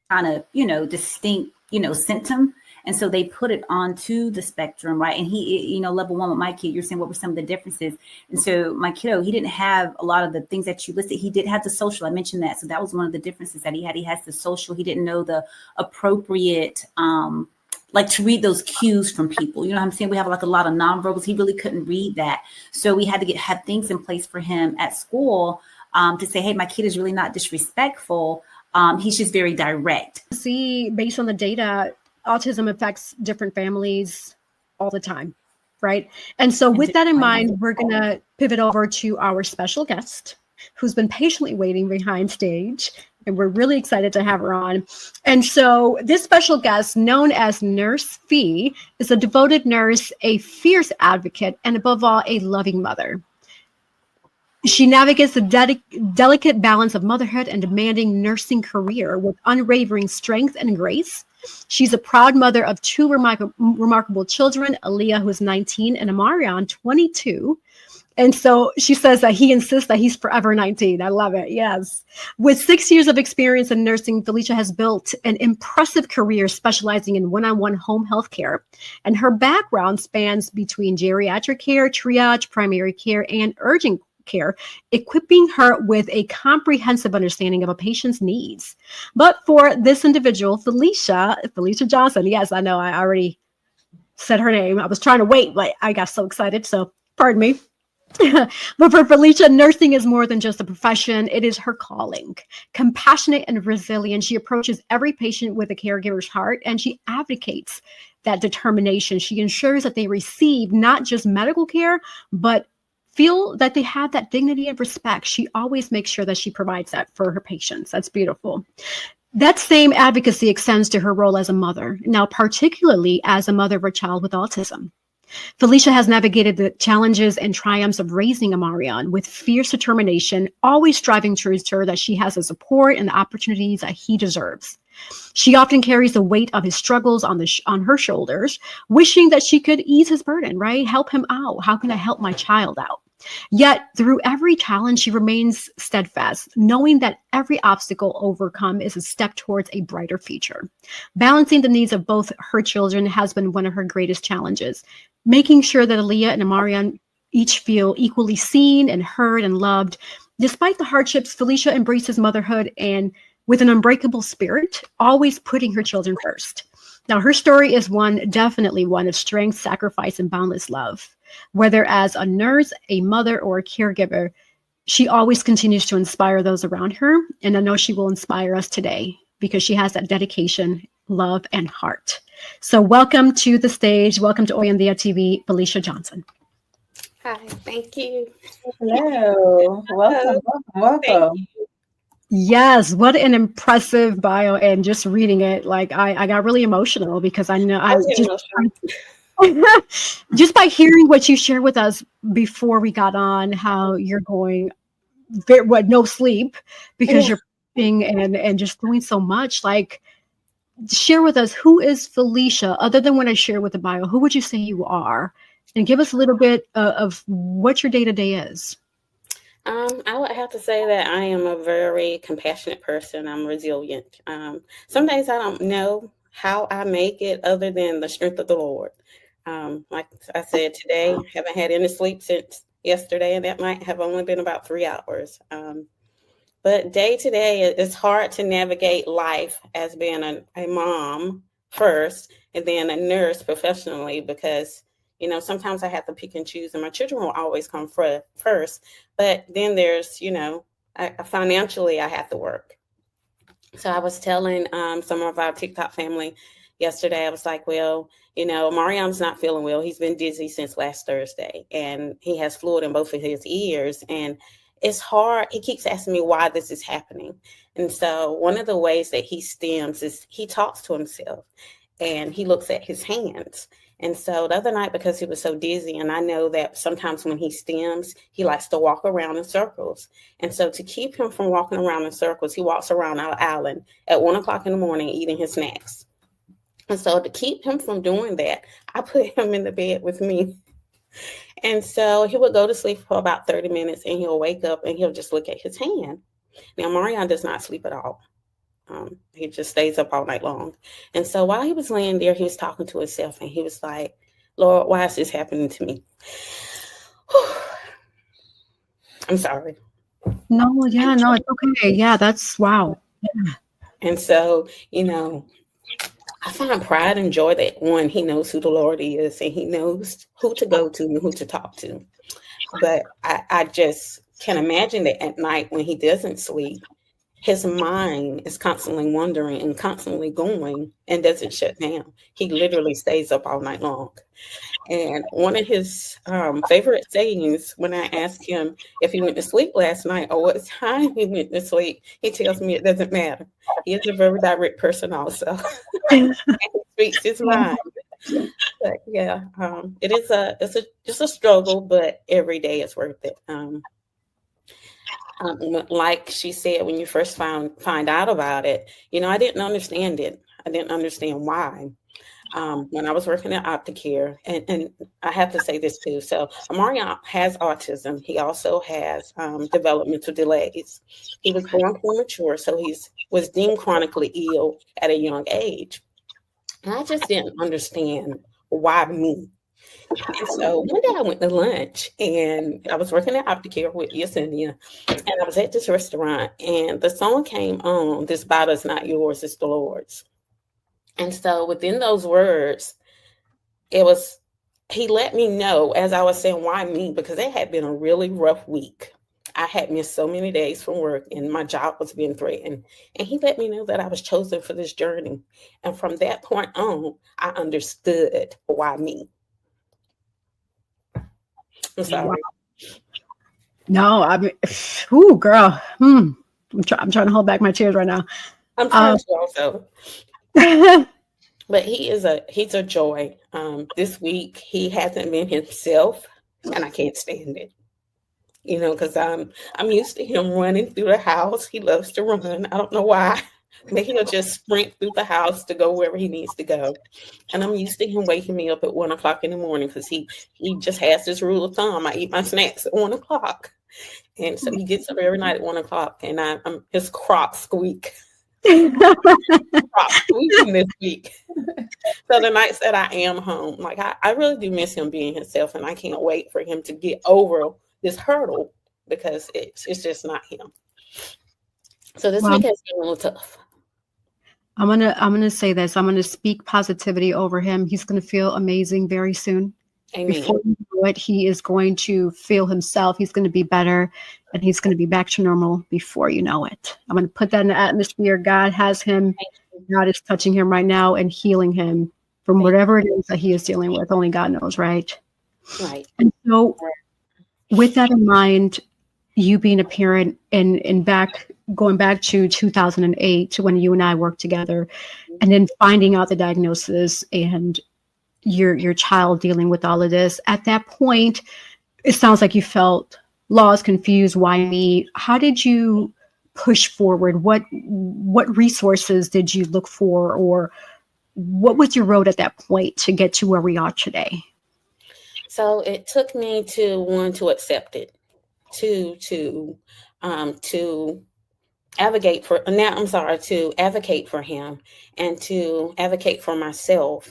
kind of, distinct, symptom. And so they put it onto the spectrum, right? And he, level 1 with my kid, you're saying what were some of the differences? And so my kiddo, he didn't have a lot of the things that you listed. He did have the social. I mentioned that. So that was one of the differences that he had. He has the social. He didn't know the appropriate, to read those cues from people. You know what I'm saying? We have like a lot of nonverbals. He really couldn't read that. So we had to have things in place for him at school to say, hey, my kid is really not disrespectful. He's just very direct. See, based on the data, autism affects different families all the time, right? And so with that in mind, we're going to pivot over to our special guest, who's been patiently waiting behind stage. And we're really excited to have her on. And so this special guest, known as Nurse Fee, is a devoted nurse, a fierce advocate, and above all, a loving mother. She navigates the delicate balance of motherhood and demanding nursing career with unwavering strength and grace. She's a proud mother of 2 remarkable children, Aaliyah, who is 19, and Amarion, 22. And so she says that he insists that he's forever 19. I love it. Yes. With 6 years of experience in nursing, Felicia has built an impressive career specializing in one-on-one home health care. And her background spans between geriatric care, triage, primary care, and urgent care, equipping her with a comprehensive understanding of a patient's needs. But for this individual, Felicia Johnson, yes, I know I already said her name. I was trying to wait, but I got so excited. So pardon me. But for Felicia, nursing is more than just a profession. It is her calling. Compassionate and resilient, she approaches every patient with a caregiver's heart, and she advocates that determination. She ensures that they receive not just medical care, but feel that they have that dignity and respect. She always makes sure that she provides that for her patients. That's beautiful. That same advocacy extends to her role as a mother, now particularly as a mother of a child with autism. Felicia has navigated the challenges and triumphs of raising Amarion with fierce determination, always striving to ensure that she has the support and the opportunities that he deserves. She often carries the weight of his struggles on her shoulders, wishing that she could ease his burden, right? Help him out. How can I help my child out? Yet through every challenge, she remains steadfast, knowing that every obstacle overcome is a step towards a brighter future. Balancing the needs of both her children has been one of her greatest challenges, making sure that Aaliyah and Amarion each feel equally seen and heard and loved. Despite the hardships, Felicia embraces motherhood and with an unbreakable spirit, always putting her children first. Now, her story is definitely one of strength, sacrifice, and boundless love. Whether as a nurse, a mother, or a caregiver, she always continues to inspire those around her. And I know she will inspire us today because she has that dedication, love, and heart. So welcome to the stage. Welcome to Hoy En Día TV, Felicia Johnson. Hi, thank you. Hello. Welcome. Yes, what an impressive bio. And just reading it, like I got really emotional because I know just by hearing what you shared with us before we got on, how you're going no sleep because you're being and just doing so much. Like, share with us, who is Felicia other than what I shared with the bio? Who would you say you are? And give us a little bit of what your day-to-day is. I would have to say that I am a very compassionate person. I'm resilient. Some days I don't know how I make it other than the strength of the Lord. Like I said, today, haven't had any sleep since yesterday, and that might have only been about 3 hours. But day to day, it's hard to navigate life as being a mom first and then a nurse professionally because, sometimes I have to pick and choose, and my children will always come first. But then there's, financially, I have to work. So I was telling some of our TikTok family yesterday, I was like, well, Mariam's not feeling well. He's been dizzy since last Thursday, and he has fluid in both of his ears. And it's hard. He keeps asking me why this is happening. And so one of the ways that he stems is he talks to himself and he looks at his hands. And so the other night, because he was so dizzy, and I know that sometimes when he stems, he likes to walk around in circles. And so to keep him from walking around in circles, he walks around our island at 1 o'clock in the morning eating his snacks. And so to keep him from doing that, I put him in the bed with me. And so he would go to sleep for about 30 minutes and he'll wake up and he'll just look at his hand. Now, Marion does not sleep at all. He just stays up all night long. And so while he was laying there, he was talking to himself and he was like, Lord, why is this happening to me? I'm sorry. No, yeah, no, it's okay. Yeah, that's wow. Yeah. And so, I find pride and joy that one, he knows who the Lord is and he knows who to go to and who to talk to. But I just can imagine that at night when he doesn't sleep, his mind is constantly wandering and constantly going and doesn't shut down. He literally stays up all night long. And one of his favorite sayings, when I ask him if he went to sleep last night or what time he went to sleep, he tells me it doesn't matter. He is a very direct person also. And he speaks his mind. But yeah, it's just a struggle, but every day is worth it. Like she said, when you first find out about it, I didn't understand it. I didn't understand why. When I was working at Opticare, and I have to say this too. So Amarion has autism. He also has developmental delays. He was born premature, so he was deemed chronically ill at a young age. And I just didn't understand why me. And so one day I went to lunch and I was working at Opticare with Yesenia, and I was at this restaurant and the song came on, "This battle's not yours, it's the Lord's." And so within those words, he let me know, as I was saying, why me? Because it had been a really rough week. I had missed so many days from work and my job was being threatened. And he let me know that I was chosen for this journey. And from that point on, I understood why me. I'm sorry. No, I mean, ooh, girl. I'm trying to hold back my tears right now. I'm trying to also. But he's a joy. This week he hasn't been himself, and I can't stand it. Because I'm used to him running through the house. He loves to run. I don't know why. But he'll just sprint through the house to go wherever he needs to go. And I'm used to him waking me up at 1 o'clock in the morning because he just has this rule of thumb. I eat my snacks at 1 o'clock. And so he gets up every night at 1 o'clock, and I'm his crop squeak. Crop squeaking this week. So the nights that I am home, like I really do miss him being himself, and I can't wait for him to get over this hurdle because it's just not him. So this week has been a little tough. I'm gonna say this. I'm gonna speak positivity over him. He's gonna feel amazing very soon. Amen. Before you know it, he is going to feel himself. He's going to be better, and he's going to be back to normal before you know it. I'm going to put that in the atmosphere. God has him. God is touching him right now and healing him from whatever it is that he is dealing with. Only God knows, right? Right. And so, with that in mind, you being a parent and going back to 2008 when you and I worked together, and then finding out the diagnosis and your child dealing with all of this. At that point, it sounds like you felt lost, confused. Why me? How did you push forward? What resources did you look for, or what was your road at that point to get to where we are today? So it took me to accept it, to advocate for to advocate for him, and to advocate for myself,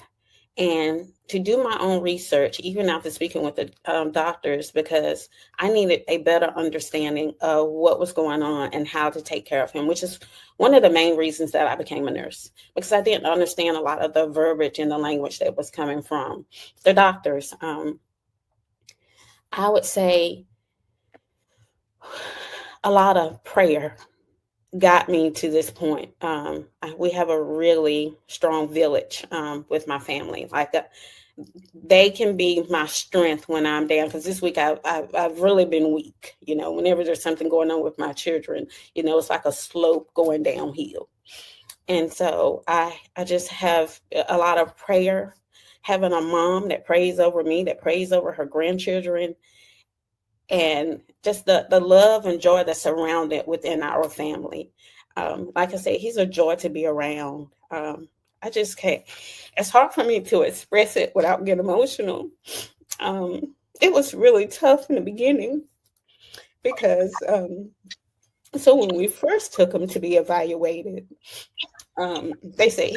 and to do my own research, even after speaking with the doctors, because I needed a better understanding of what was going on and how to take care of him, which is one of the main reasons that I became a nurse, because I didn't understand a lot of the verbiage and the language that was coming from the doctors. I would say a lot of prayer got me to this point. We have a really strong village with my family. They can be my strength when I'm down. Because this week I've really been weak. Whenever there's something going on with my children, it's like a slope going downhill. And so I just have a lot of prayer, having a mom that prays over me, that prays over her grandchildren, and just the love and joy that's surrounded within our family. Like I said, he's a joy to be around. I just can't. It's hard for me to express it without getting emotional. It was really tough in the beginning because, so when we first took him to be evaluated, they said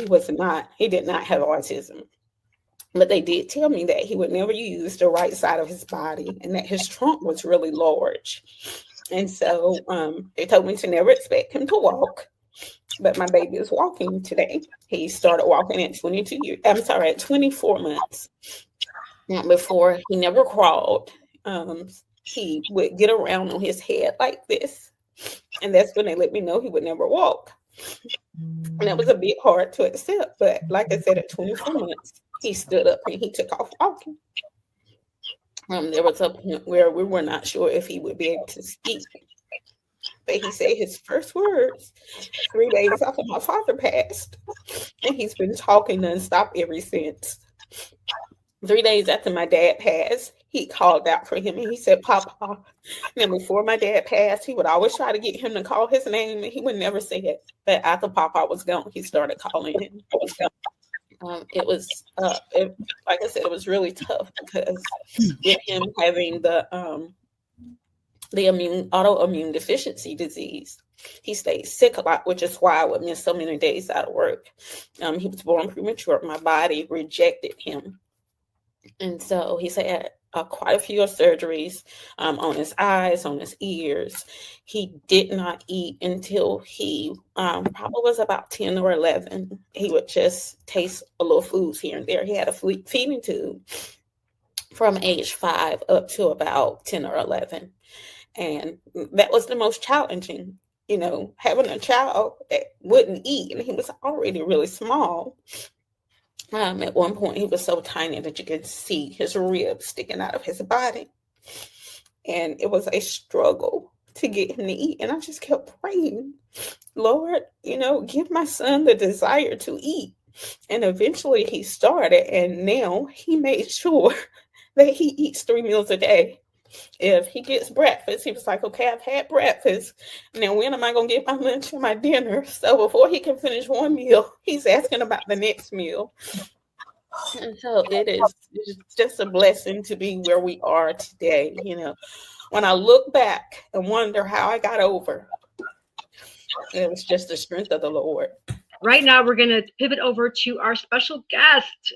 he did not have autism. But they did tell me that he would never use the right side of his body and that his trunk was really large. And so they told me to never expect him to walk. But my baby is walking today. He started walking at 24 months. Now, before, he never crawled. He would get around on his head like this. And that's when they let me know he would never walk. And that was a bit hard to accept. But like I said, at 24 months, he stood up and he took off walking. There was a point where we were not sure if he would be able to speak. But he said his first words 3 days after my father passed. And he's been talking nonstop ever since. 3 days after my dad passed, he called out for him and he said, "Papa." And before my dad passed, he would always try to get him to call his name and he would never say it. But after Papa was gone, he started calling him. It was, like I said, it was really tough because with him having the autoimmune deficiency disease, he stayed sick a lot, which is why I would miss so many days out of work. He was born premature. My body rejected him. And so he's had quite a few surgeries on his eyes, on his ears. He did not eat until he probably was about 10 or 11. He would just taste a little foods here and there. He had a feeding tube from age 5 up to about 10 or 11. And that was the most challenging, having a child that wouldn't eat. And he was already really small. At one point, he was so tiny that you could see his ribs sticking out of his body. And it was a struggle to get him to eat. And I just kept praying, Lord, give my son the desire to eat. And eventually he started. And now he made sure that he eats 3 meals a day. If he gets breakfast, he was like, okay, I've had breakfast. Now, when am I going to get my lunch and my dinner? So before he can finish one meal, he's asking about the next meal. And so it's just a blessing to be where we are today. When I look back and wonder how I got over, it was just the strength of the Lord. Right now, we're going to pivot over to our special guest.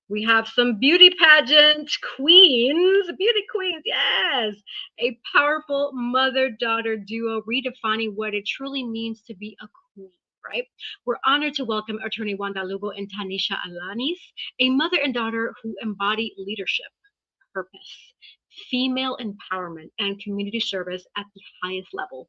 We have some beauty pageant queens, beauty queens, yes. A powerful mother-daughter duo redefining what it truly means to be a queen, right? We're honored to welcome attorney Wanda Lugo and Tanisha Alanis, a mother and daughter who embody leadership, purpose, female empowerment, and community service at the highest level.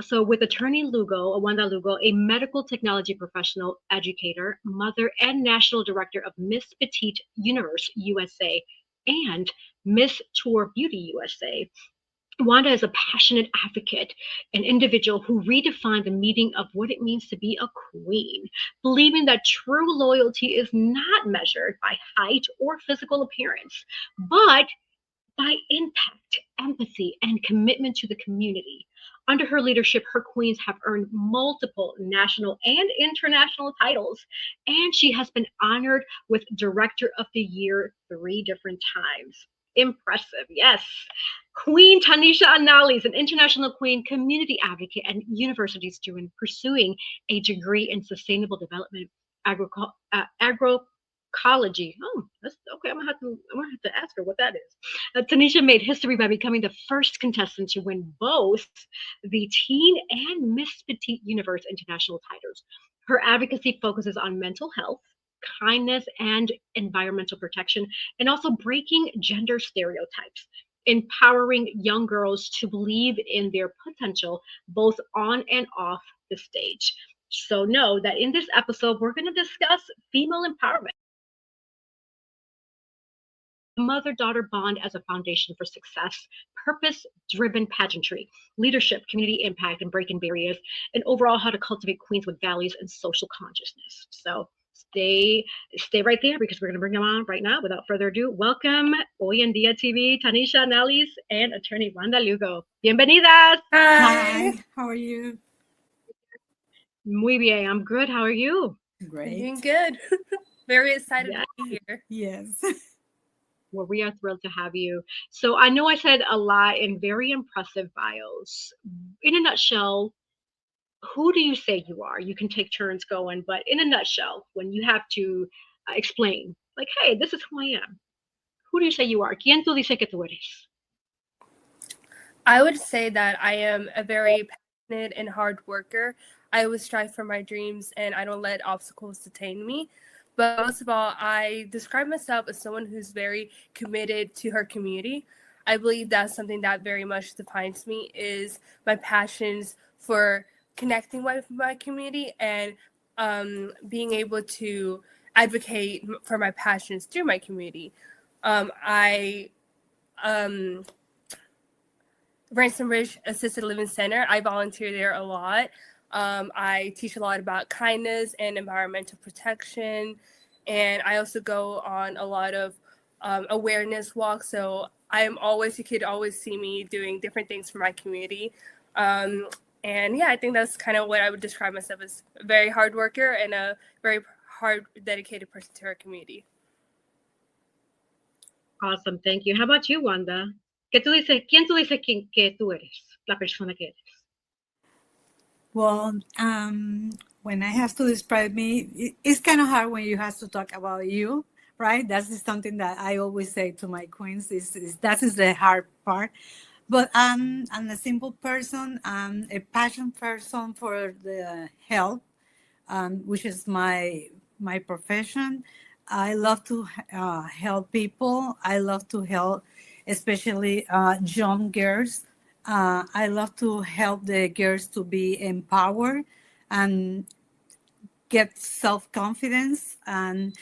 So with attorney Wanda Lugo, a medical technology professional, educator, mother, and national director of Miss Petite Universe USA and Miss Tour Beauty USA, Wanda is a passionate advocate, an individual who redefined the meaning of what it means to be a queen, believing that true loyalty is not measured by height or physical appearance, but by impact, empathy, and commitment to the community. Under her leadership, her queens have earned multiple national and international titles, and she has been honored with Director of the Year 3 different times. Impressive, yes. Queen Tanisha Anali is an international queen, community advocate, and university student pursuing a degree in sustainable development, agroecology. Oh, that's okay. I'm gonna have to ask her what that is. Tanisha made history by becoming the first contestant to win both the Teen and Miss Petite Universe international titles. Her advocacy focuses on mental health, kindness, and environmental protection, and also breaking gender stereotypes, empowering young girls to believe in their potential both on and off the stage. So know that in this episode, we're going to discuss female empowerment, mother-daughter bond as a foundation for success, purpose-driven pageantry, leadership, community impact, and breaking barriers, and overall how to cultivate queens with values and social consciousness. So stay right there because we're going to bring them on right now. Without further ado, welcome Hoy En Día TV, Tanisha Anales, and attorney Wanda Lugo. Bienvenidas. Hi. How are you? Muy bien. I'm good. How are you? Great. Doing good. Very excited Yeah. to be here. Yes. Well, we are thrilled to have you. So I know I said a lot in very impressive bios. In a nutshell, who do you say you are? You can take turns going, but in a nutshell, when you have to explain, like, hey, this is who I am. Who do you say you are? ¿Quién tú dices que tú eres? I would say that I am a very passionate and hard worker. I always strive for my dreams and I don't let obstacles detain me. But most of all, I describe myself as someone who's very committed to her community. I believe that's something that very much defines me is my passions for connecting with my community and being able to advocate for my passions through my community. Ransom Ridge Assisted Living Center, I volunteer there a lot. I teach a lot about kindness and environmental protection. And I also go on a lot of awareness walks. So you could always see me doing different things for my community. And yeah, I think that's kind of what I would describe myself as, a very hard worker and a very hard, dedicated person to our community. Awesome. Thank you. How about you, Wanda? ¿Quién tú dices que tú eres? La persona que eres. Well, when I have to describe me, it's kind of hard when you have to talk about you, right? That's something that I always say to my queens. That is the hard part. But I'm a simple person. I'm a passionate person for the health, which is my profession. I love to help people. I love to help, especially young girls. I love to help the girls to be empowered and get self-confidence. And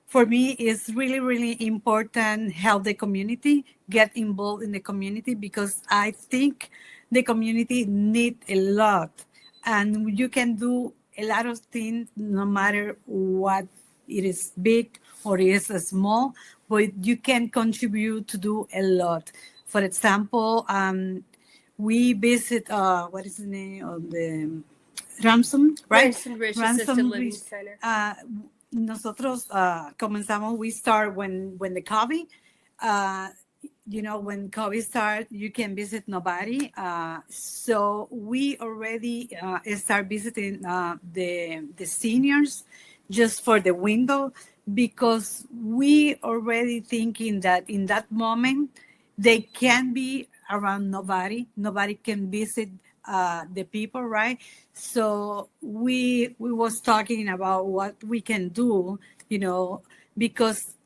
for me, it's really, really important help the community, get involved in the community, because I think the community need a lot. And you can do a lot of things no matter what it is, big or it is small, but you can contribute to do a lot. For example, we visit, what is the name of the Ransom, right? Ransom Ridge Assisted Living Center. Nosotros comenzamos, we start when the COVID, when COVID started, you can visit nobody. So we already start visiting the seniors just for the window, because we already thinking that in that moment, they can be around nobody can visit the people, right? So we was talking about what we can do, because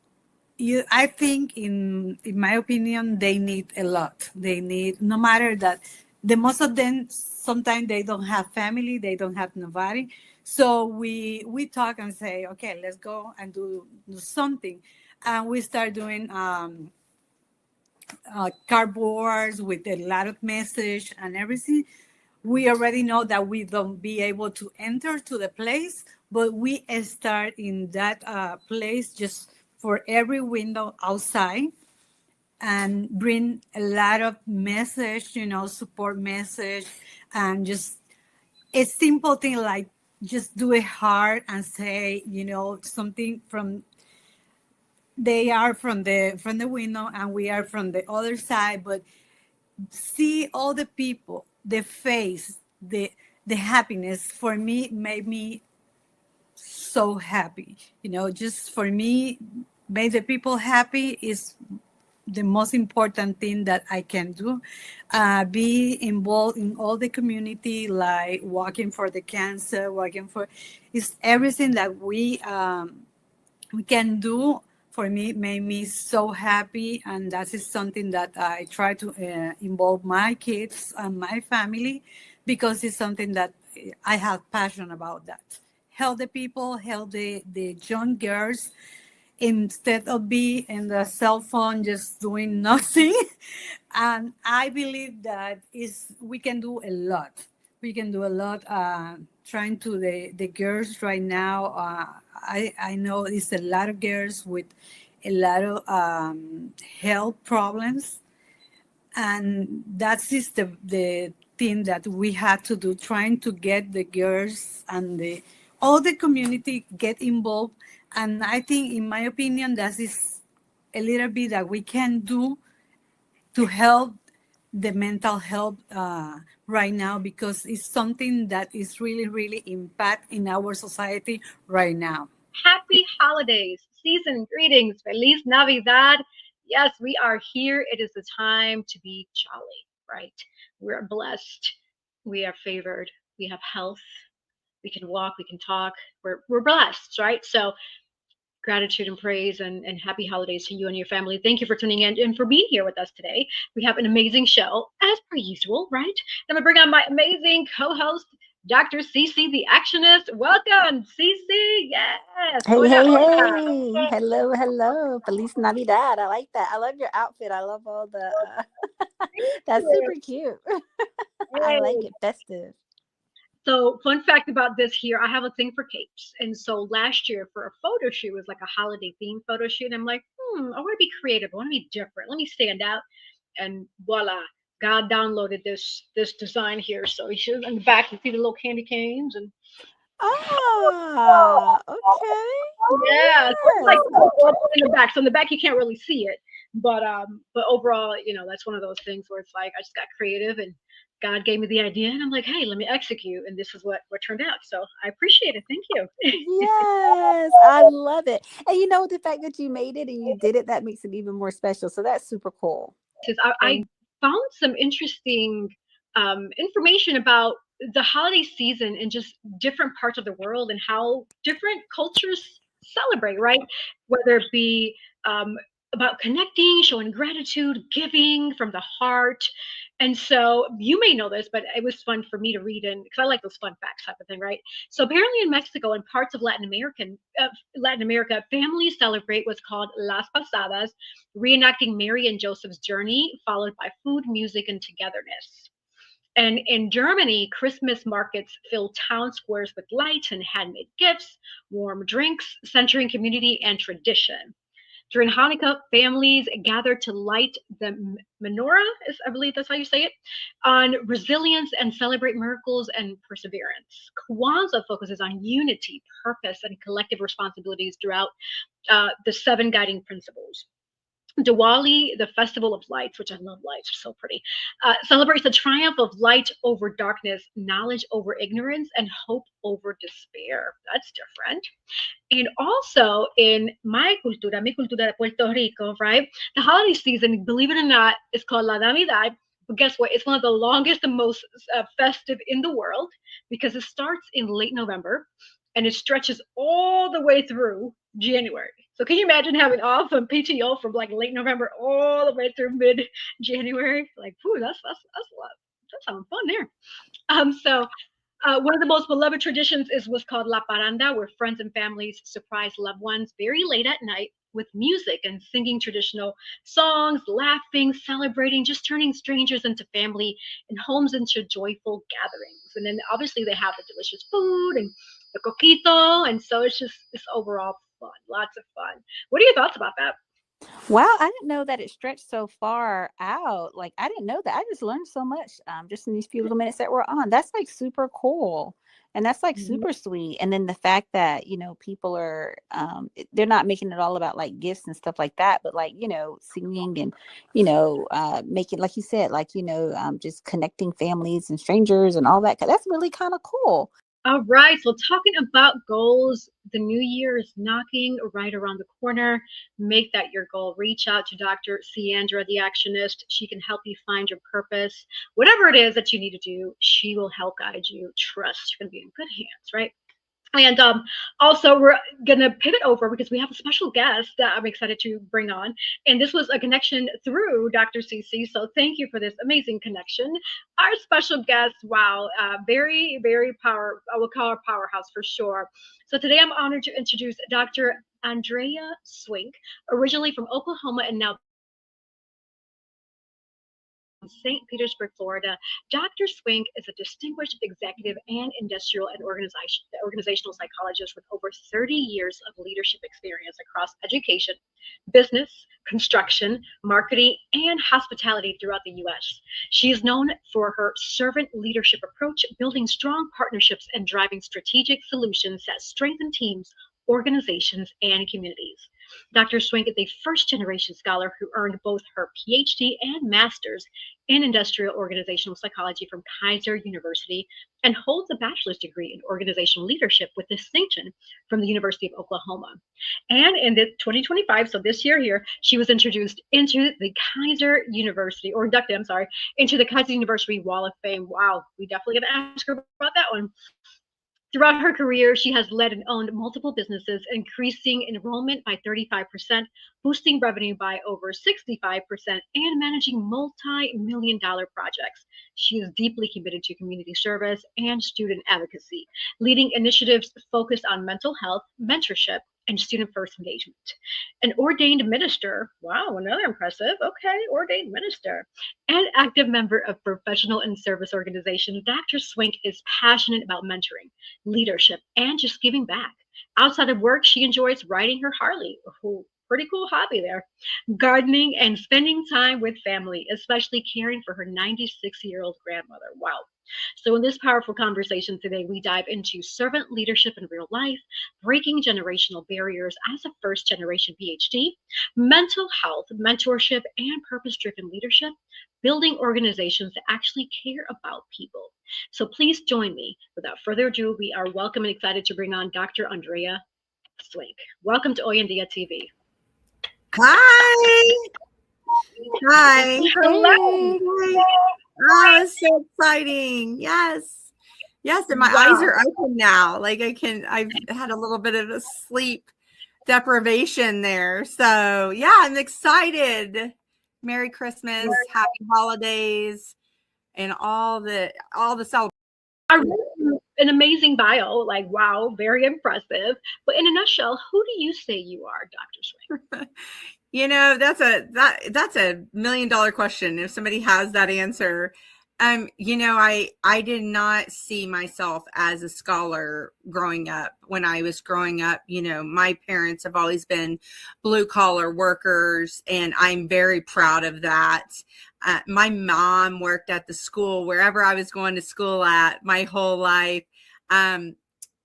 I think in my opinion, they need a lot. They need, no matter that, the most of them sometimes they don't have family, they don't have nobody. So we talk and say, okay, let's go and do something, and we start doing cardboards with a lot of message and everything. We already know that we don't be able to enter to the place, but we start in that place just for every window outside, and bring a lot of message, support message, and just a simple thing like just do it hard and say, something from, they are from the window and we are from the other side, but see all the people, the face, the happiness for me made me so happy. Just for me, make the people happy is the most important thing that I can do. Be involved in all the community, like working for the cancer, working for, is everything that we can do. For me, made me so happy, and that is something that I try to involve my kids and my family, because it's something that I have passion about. That help the people, help the young girls, instead of being in the cell phone just doing nothing. And I believe that we can do a lot. We can do a lot. Trying to the girls right now. I know it's a lot of girls with a lot of health problems, and that is the thing that we have to do, trying to get the girls and all the community get involved. And I think, in my opinion, that is a little bit that we can do to help the mental health right now, because it's something that is really, really impact in our society right now. Happy holidays, season greetings, Feliz Navidad. Yes, we are here. It is the time to be jolly, right? We're blessed. We are favored. We have health. We can walk. We can talk. We're blessed, right? So gratitude and praise and happy holidays to you and your family. Thank you for tuning in and for being here with us today. We have an amazing show, as per usual, right? I'm going to bring on my amazing co-host, Dr. Cece, the Actionist. Welcome, Cece. Yes. Hey, Hola, hey, hola. hey. Hello, hello. Feliz Navidad. I like that. I love your outfit. I love all the, that's super cute. I like it. Festive. So, fun fact about this here, I have a thing for capes. And so last year for a photo shoot, it was like a holiday themed photo shoot. And I'm like, I want to be creative. I want to be different. Let me stand out. And voila, God downloaded this design here. So you should, in the back, you see the little candy canes and Okay. yeah, so it's like Yes. in the back. So in the back you can't really see it, but overall, that's one of those things where it's like I just got creative and God gave me the idea, and I'm like, hey, let me execute, and this is what turned out. So I appreciate it. Thank you. Yes, I love it. And the fact that you made it and you did it, that makes it even more special. So that's super cool. I found some interesting information about the holiday season in just different parts of the world and how different cultures celebrate, right? Whether it be about connecting, showing gratitude, giving from the heart. And so you may know this, but it was fun for me to read in because I like those fun facts type of thing, right? So apparently in Mexico and parts of Latin America, families celebrate what's called Las Pasadas, reenacting Mary and Joseph's journey, followed by food, music, and togetherness. And in Germany, Christmas markets fill town squares with lights and handmade gifts, warm drinks, centering community and tradition. During Hanukkah, families gather to light the menorah, I believe that's how you say it, on resilience and celebrate miracles and perseverance. Kwanzaa focuses on unity, purpose, and collective responsibilities throughout the 7 guiding principles. Diwali, the festival of lights, which I love lights, are so pretty, celebrates the triumph of light over darkness, knowledge over ignorance, and hope over despair. That's different. And also in mi cultura de Puerto Rico, right? The holiday season, believe it or not, is called La Navidad. But guess what? It's one of the longest and most festive in the world because it starts in late November and it stretches all the way through January. So can you imagine having off from PTO from like late November all the way through mid January? Like, whew, that's a lot. That's having fun there. So one of the most beloved traditions is what's called La Paranda, where friends and families surprise loved ones very late at night with music and singing traditional songs, laughing, celebrating, just turning strangers into family and homes into joyful gatherings. And then obviously they have the delicious food and the coquito. And so it's overall fun, lots of fun. What are your thoughts about that? Wow, I didn't know that it stretched so far out. Like, I didn't know that. I just learned so much just in these few little minutes that we're on. That's like super cool. And that's like super sweet. And then the fact that, people are, they're not making it all about like gifts and stuff like that, but like, singing and, making, like you said, like, just connecting families and strangers and all that. That's really kind of cool. All right, so talking about goals, the new year is knocking right around the corner. Make that your goal. Reach out to Dr. Ceandrea, the Actionist. She can help you find your purpose. Whatever it is that you need to do, she will help guide you. Trust, you're going to be in good hands, right? And also, we're going to pivot over because we have a special guest that I'm excited to bring on. And this was a connection through Dr. CC. So thank you for this amazing connection. Our special guest, wow, very, very I will call her powerhouse for sure. So today I'm honored to introduce Dr. Ceandrea Swink, originally from Oklahoma and now St. Petersburg, Florida. Dr. Swink is a distinguished executive and industrial and organizational psychologist with over 30 years of leadership experience across education, business, construction, marketing, and hospitality throughout the U.S. She is known for her servant leadership approach, building strong partnerships and driving strategic solutions that strengthen teams, organizations, and communities. Dr. Swink is a first-generation scholar who earned both her PhD and master's in industrial organizational psychology from Kaiser University and holds a bachelor's degree in organizational leadership with distinction from the University of Oklahoma. And in 2025, so this year here, she was introduced into the Kaiser University, or inducted, I'm sorry, into the Kaiser University Wall of Fame. Wow, we definitely got to ask her about that one. Throughout her career, she has led and owned multiple businesses, increasing enrollment by 35%, boosting revenue by over 65%, and managing multi-million-dollar projects. She is deeply committed to community service and student advocacy, leading initiatives focused on mental health, mentorship, and student-first engagement. An ordained minister, wow, another impressive, okay, ordained minister, and active member of professional and service organizations, Dr. Swink is passionate about mentoring, leadership, and just giving back. Outside of work, she enjoys riding her Harley. Ooh, pretty cool hobby there. Gardening and spending time with family, especially caring for her 96-year-old grandmother. Wow. So in this powerful conversation today, we dive into servant leadership in real life, breaking generational barriers as a first-generation PhD, mental health, mentorship, and purpose-driven leadership, building organizations that actually care about people. So please join me. Without further ado, we are welcome and excited to bring on Dr. Ceandrea Swink. Welcome to Hoy En Día TV. Hi. Hi. Hello. Oh, it's so exciting. Yes. Yes. And my eyes are open now. Like I've had a little bit of a sleep deprivation there. So yeah, I'm excited. Merry Christmas, happy holidays, and all the celebrations. An amazing bio, like wow, very impressive. But in a nutshell, who do you say you are, Dr. Swink? You know, that's a $1 million question. If somebody has that answer, you know, I did not see myself as a scholar growing up. When I was growing up, you know, my parents have always been blue collar workers, and I'm very proud of that. My mom worked at the school wherever I was going to school at my whole life. I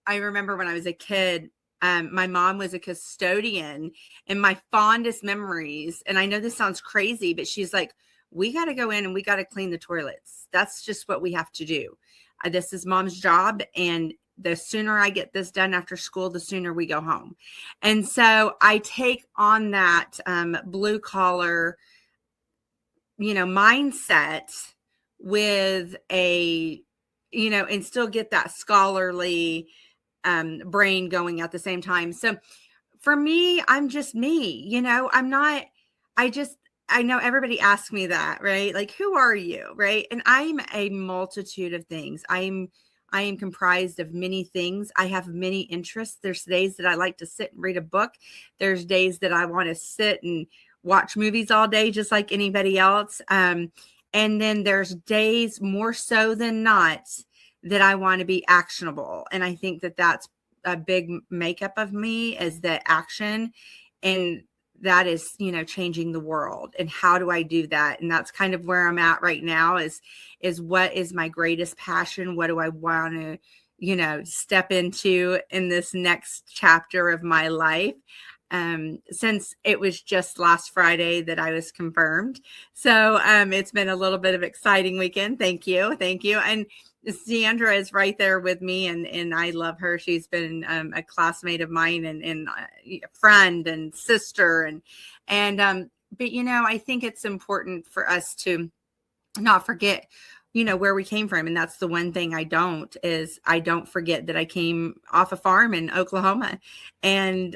remember when I was a kid, my mom was a custodian, and my fondest memories, and I know this sounds crazy, but she's like, we got to go in and we got to clean the toilets. That's just what we have to do. This is mom's job. And the sooner I get this done after school, the sooner we go home. And so I take on that blue collar, you know, mindset with a, you know, and still get that scholarly brain going at the same time. So for me, I'm just me, you know, I know everybody asks me that, right? Like, who are you? Right. And I'm a multitude of things. I am comprised of many things. I have many interests. There's days that I like to sit and read a book. There's days that I want to sit and watch movies all day, just like anybody else. And then there's days, more so than not, that I want to be actionable. And I think that that's a big makeup of me, is that action. And that is, you know, changing the world. And how do I do that? And that's kind of where I'm at right now, is what is my greatest passion? What do I want to, you know, step into in this next chapter of my life? Since it was just last Friday that I was confirmed. So it's been a little bit of exciting weekend. Thank you. Thank you. And Ceandrea is right there with me, and I love her. She's been a classmate of mine, and a friend and sister. But, you know, I think it's important for us to not forget, you know, where we came from. And that's the one thing I don't forget that I came off a farm in Oklahoma. And,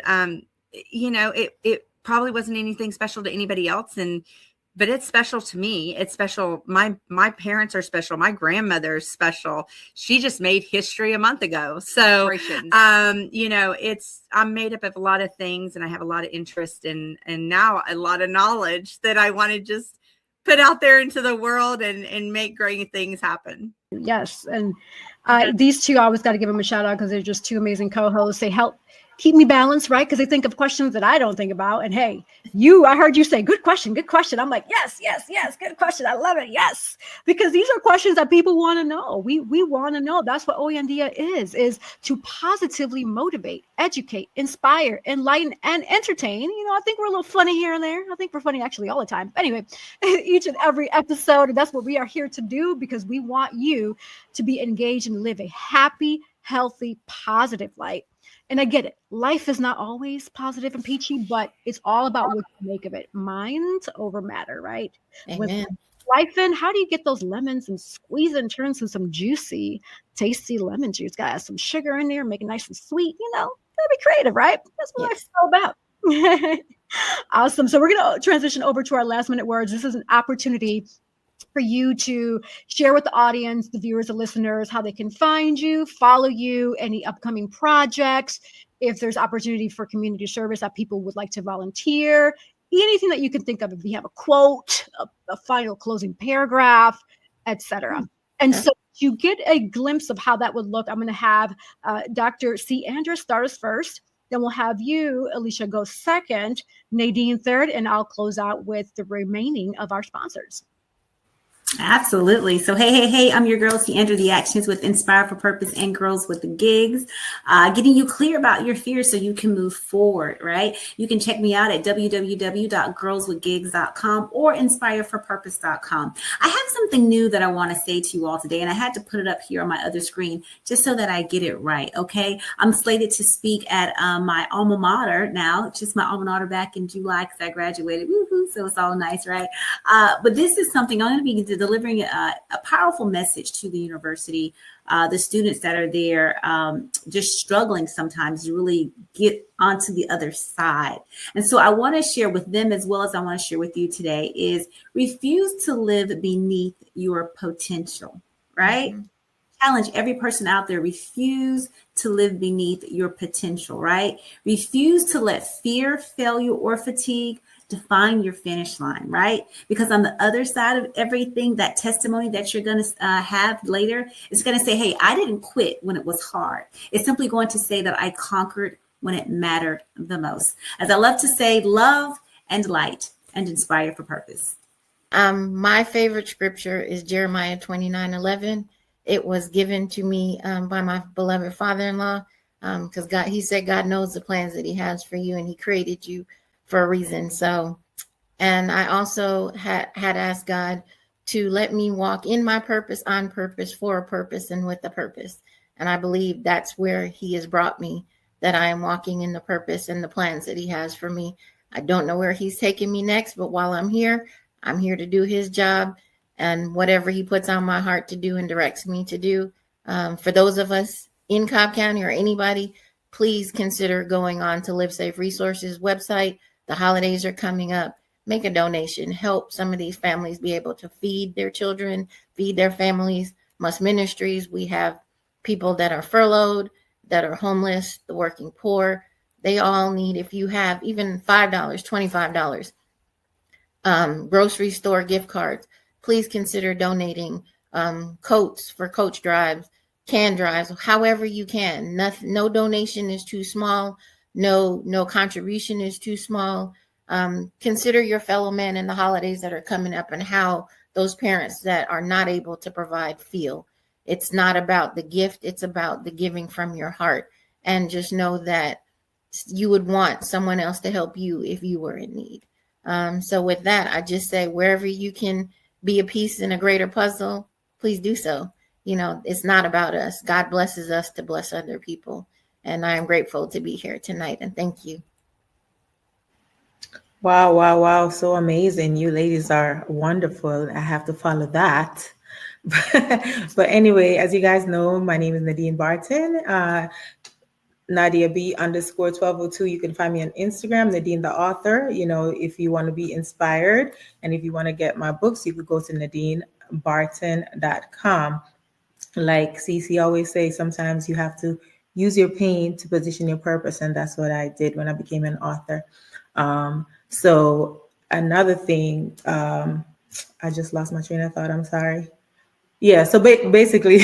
you know, it probably wasn't anything special to anybody else. But it's special to me. It's special. My parents are special. My grandmother is special. She just made history a month ago. So, you know, I'm made up of a lot of things, and I have a lot of interest and now a lot of knowledge that I want to just put out there into the world and make great things happen. Yes. And these two, I always got to give them a shout out because they're just two amazing co-hosts. They help keep me balanced, right? Because they think of questions that I don't think about. And hey, I heard you say, good question. I'm like, yes, good question. I love it. Yes. Because these are questions that people want to know. We want to know. That's what Hoy En Día is to positively motivate, educate, inspire, enlighten, and entertain. You know, I think we're a little funny here and there. I think we're funny actually all the time. Anyway, each and every episode, and that's what we are here to do, because we want you to be engaged and live a happy, healthy, positive life. And I get it. Life is not always positive and peachy, but it's all about what you make of it. Mind over matter, right? Amen. Life in, how do you get those lemons and squeeze it and turn into some juicy, tasty lemon juice? Got some sugar in there, make it nice and sweet. You know, gotta be creative, right? That's what life's all about. Awesome. So we're going to transition over to our last minute words. This is an opportunity for you to share with the audience, the viewers, the listeners, how they can find you, follow you, any upcoming projects, if there's opportunity for community service that people would like to volunteer, anything that you can think of. If you have a quote, a final closing paragraph, etc. And so you get a glimpse of how that would look. I'm going to have Dr. Ceandrea start us first. Then we'll have you, Alicia, go second, Nadine third, and I'll close out with the remaining of our sponsors. Absolutely. So, hey, I'm your girl, Ceandrea, the Actionist with Inspire for Purpose and Girls with the Gigs, getting you clear about your fears so you can move forward, right? You can check me out at www.girlswithgigs.com or inspireforpurpose.com. I have something new that I want to say to you all today, and I had to put it up here on my other screen just so that I get it right, okay? I'm slated to speak at my alma mater now, just my alma mater back in July because I graduated, woohoo, so it's all nice, right? But this is something I'm going to be delivering a powerful message to the university, the students that are there, just struggling sometimes to really get onto the other side. And so I want to share with them, as well as I want to share with you today, is refuse to live beneath your potential, right? Mm-hmm. Challenge every person out there, refuse to live beneath your potential, right? Refuse to let fear, failure, or fatigue define your finish line, right? Because on the other side of everything, that testimony that you're going to have later is going to say, hey, I didn't quit when it was hard. It's simply going to say that I conquered when it mattered the most. As I love to say, love and light and inspire for purpose. My favorite scripture is Jeremiah 29:11. It was given to me by my beloved father-in-law, because he said God knows the plans that he has for you, and he created you for a reason. So, and I also had asked God to let me walk in my purpose, on purpose, for a purpose, and with a purpose. And I believe that's where he has brought me, that I am walking in the purpose and the plans that he has for me. I don't know where he's taking me next, but while I'm here to do his job, and whatever he puts on my heart to do and directs me to do. For those of us in Cobb County or anybody please consider going on to Live Safe Resources website. The holidays are coming up. Make a donation. Help some of these families be able to feed their children, feed their families. Must Ministries, we have people that are furloughed, that are homeless, the working poor. They all need, if you have even $5, $25, grocery store gift cards, please consider donating. Coats for coach drives, can drives, however you can. No donation is too small. No contribution is too small. Consider your fellow man in the holidays that are coming up and how those parents that are not able to provide feel. It's not about the gift. It's about the giving from your heart. And just know that you would want someone else to help you if you were in need. So with that, I just say wherever you can be a piece in a greater puzzle, please do so. You know, it's not about us. God blesses us to bless other people. And I am grateful to be here tonight. And thank you. Wow, wow, wow. So amazing. You ladies are wonderful. I have to follow that. But anyway, as you guys know, my name is Nadean Barton. Nadia B _1202. You can find me on Instagram, Nadine the author. You know, if you want to be inspired and if you want to get my books, you could go to NadineBarton.com. Like Cece always say, sometimes you have to use your pain to position your purpose. And that's what I did when I became an author. So another thing, I just lost my train of thought. I'm sorry. Yeah, so basically,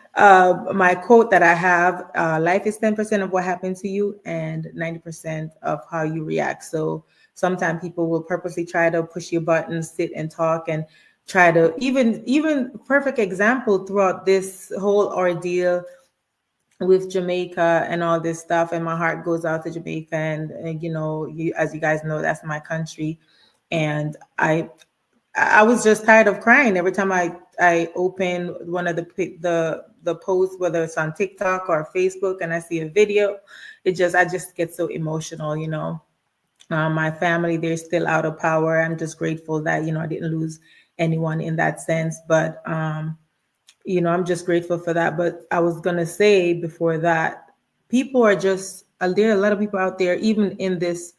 my quote that I have, life is 10% of what happened to you and 90% of how you react. So sometimes people will purposely try to push your buttons, sit and talk and try to, even perfect example throughout this whole ordeal with Jamaica and all this stuff. And my heart goes out to Jamaica. And you know, as you guys know, that's my country. And I was just tired of crying every time I open one of the posts, whether it's on TikTok or Facebook, and I see a video. I just get so emotional, you know. My family, they're still out of power. I'm just grateful that, you know, I didn't lose anyone in that sense. But, you know, I'm just grateful for that. But I was going to say before that, people are just, there are a lot of people out there, even in this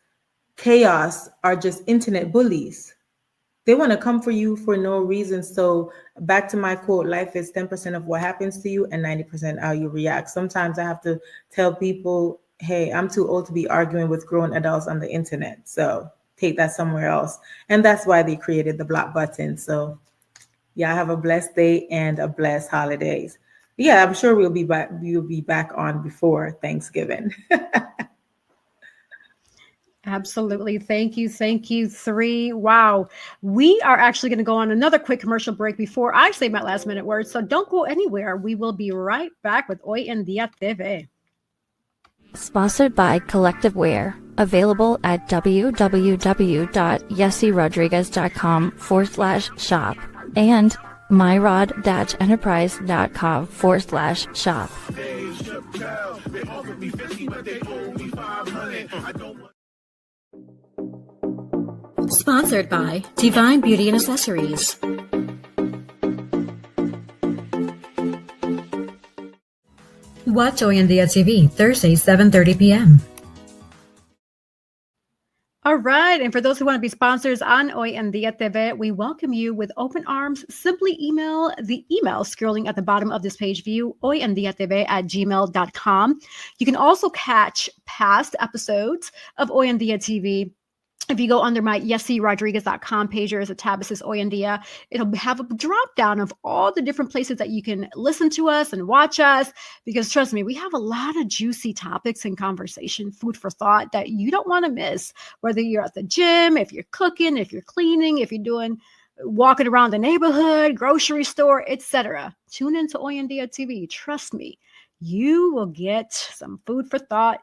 chaos, are just internet bullies. They want to come for you for no reason. So back to my quote, life is 10% of what happens to you and 90% how you react. Sometimes I have to tell people, hey, I'm too old to be arguing with grown adults on the internet. So take that somewhere else. And that's why they created the block button. So yeah, have a blessed day and a blessed holidays. Yeah, I'm sure we'll be back on before Thanksgiving. Absolutely. Thank you. Thank you. 3. Wow. We are actually going to go on another quick commercial break before I say my last minute words. So don't go anywhere. We will be right back with Hoy En Día TV. Sponsored by Collective Wear. Available at www.yesserodriguez.com/shop and myrod-enterprise.com/shop. Sponsored by Divine Beauty and Accessories. Watch Hoy En Día TV, Thursday, 7:30 p.m. All right. And for those who want to be sponsors on Hoy En Día TV, we welcome you with open arms. Simply email the email scrolling at the bottom of this page view, hoyendiatv@gmail.com. You can also catch past episodes of Hoy En Día TV. If you go under my YesseRodriguez.com page, there is a tab that says Hoy En Día. It'll have a drop down of all the different places that you can listen to us and watch us. Because trust me, we have a lot of juicy topics and conversation, food for thought that you don't want to miss. Whether you're at the gym, if you're cooking, if you're cleaning, if you're walking around the neighborhood, grocery store, etc. Tune into Hoy En Día TV. Trust me, you will get some food for thought,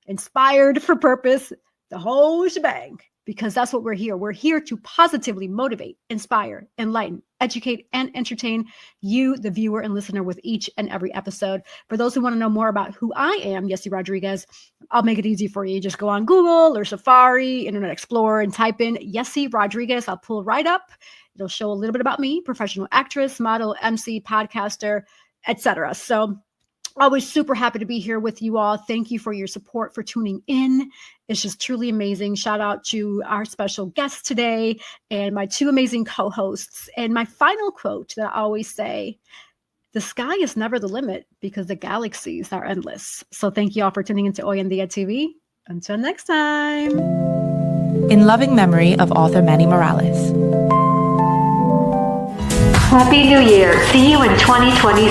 inspired for purpose, the whole shebang, because that's what we're here. We're here to positively motivate, inspire, enlighten, educate, and entertain you, the viewer and listener, with each and every episode. For those who want to know more about who I am, Yesse Rodriguez, I'll make it easy for you. Just go on Google or Safari, Internet Explorer, and type in Yesse Rodriguez. I'll pull right up. It'll show a little bit about me, professional actress, model, MC, podcaster, etc. So Always super happy to be here with you all. Thank you for your support, for tuning in. It's just truly amazing. Shout out to our special guest today and my two amazing co-hosts. And my final quote that I always say, the sky is never the limit because the galaxies are endless. So thank you all for tuning into Hoy En Día TV. Until next time. In loving memory of author Manny Morales. Happy New Year. See you in 2020.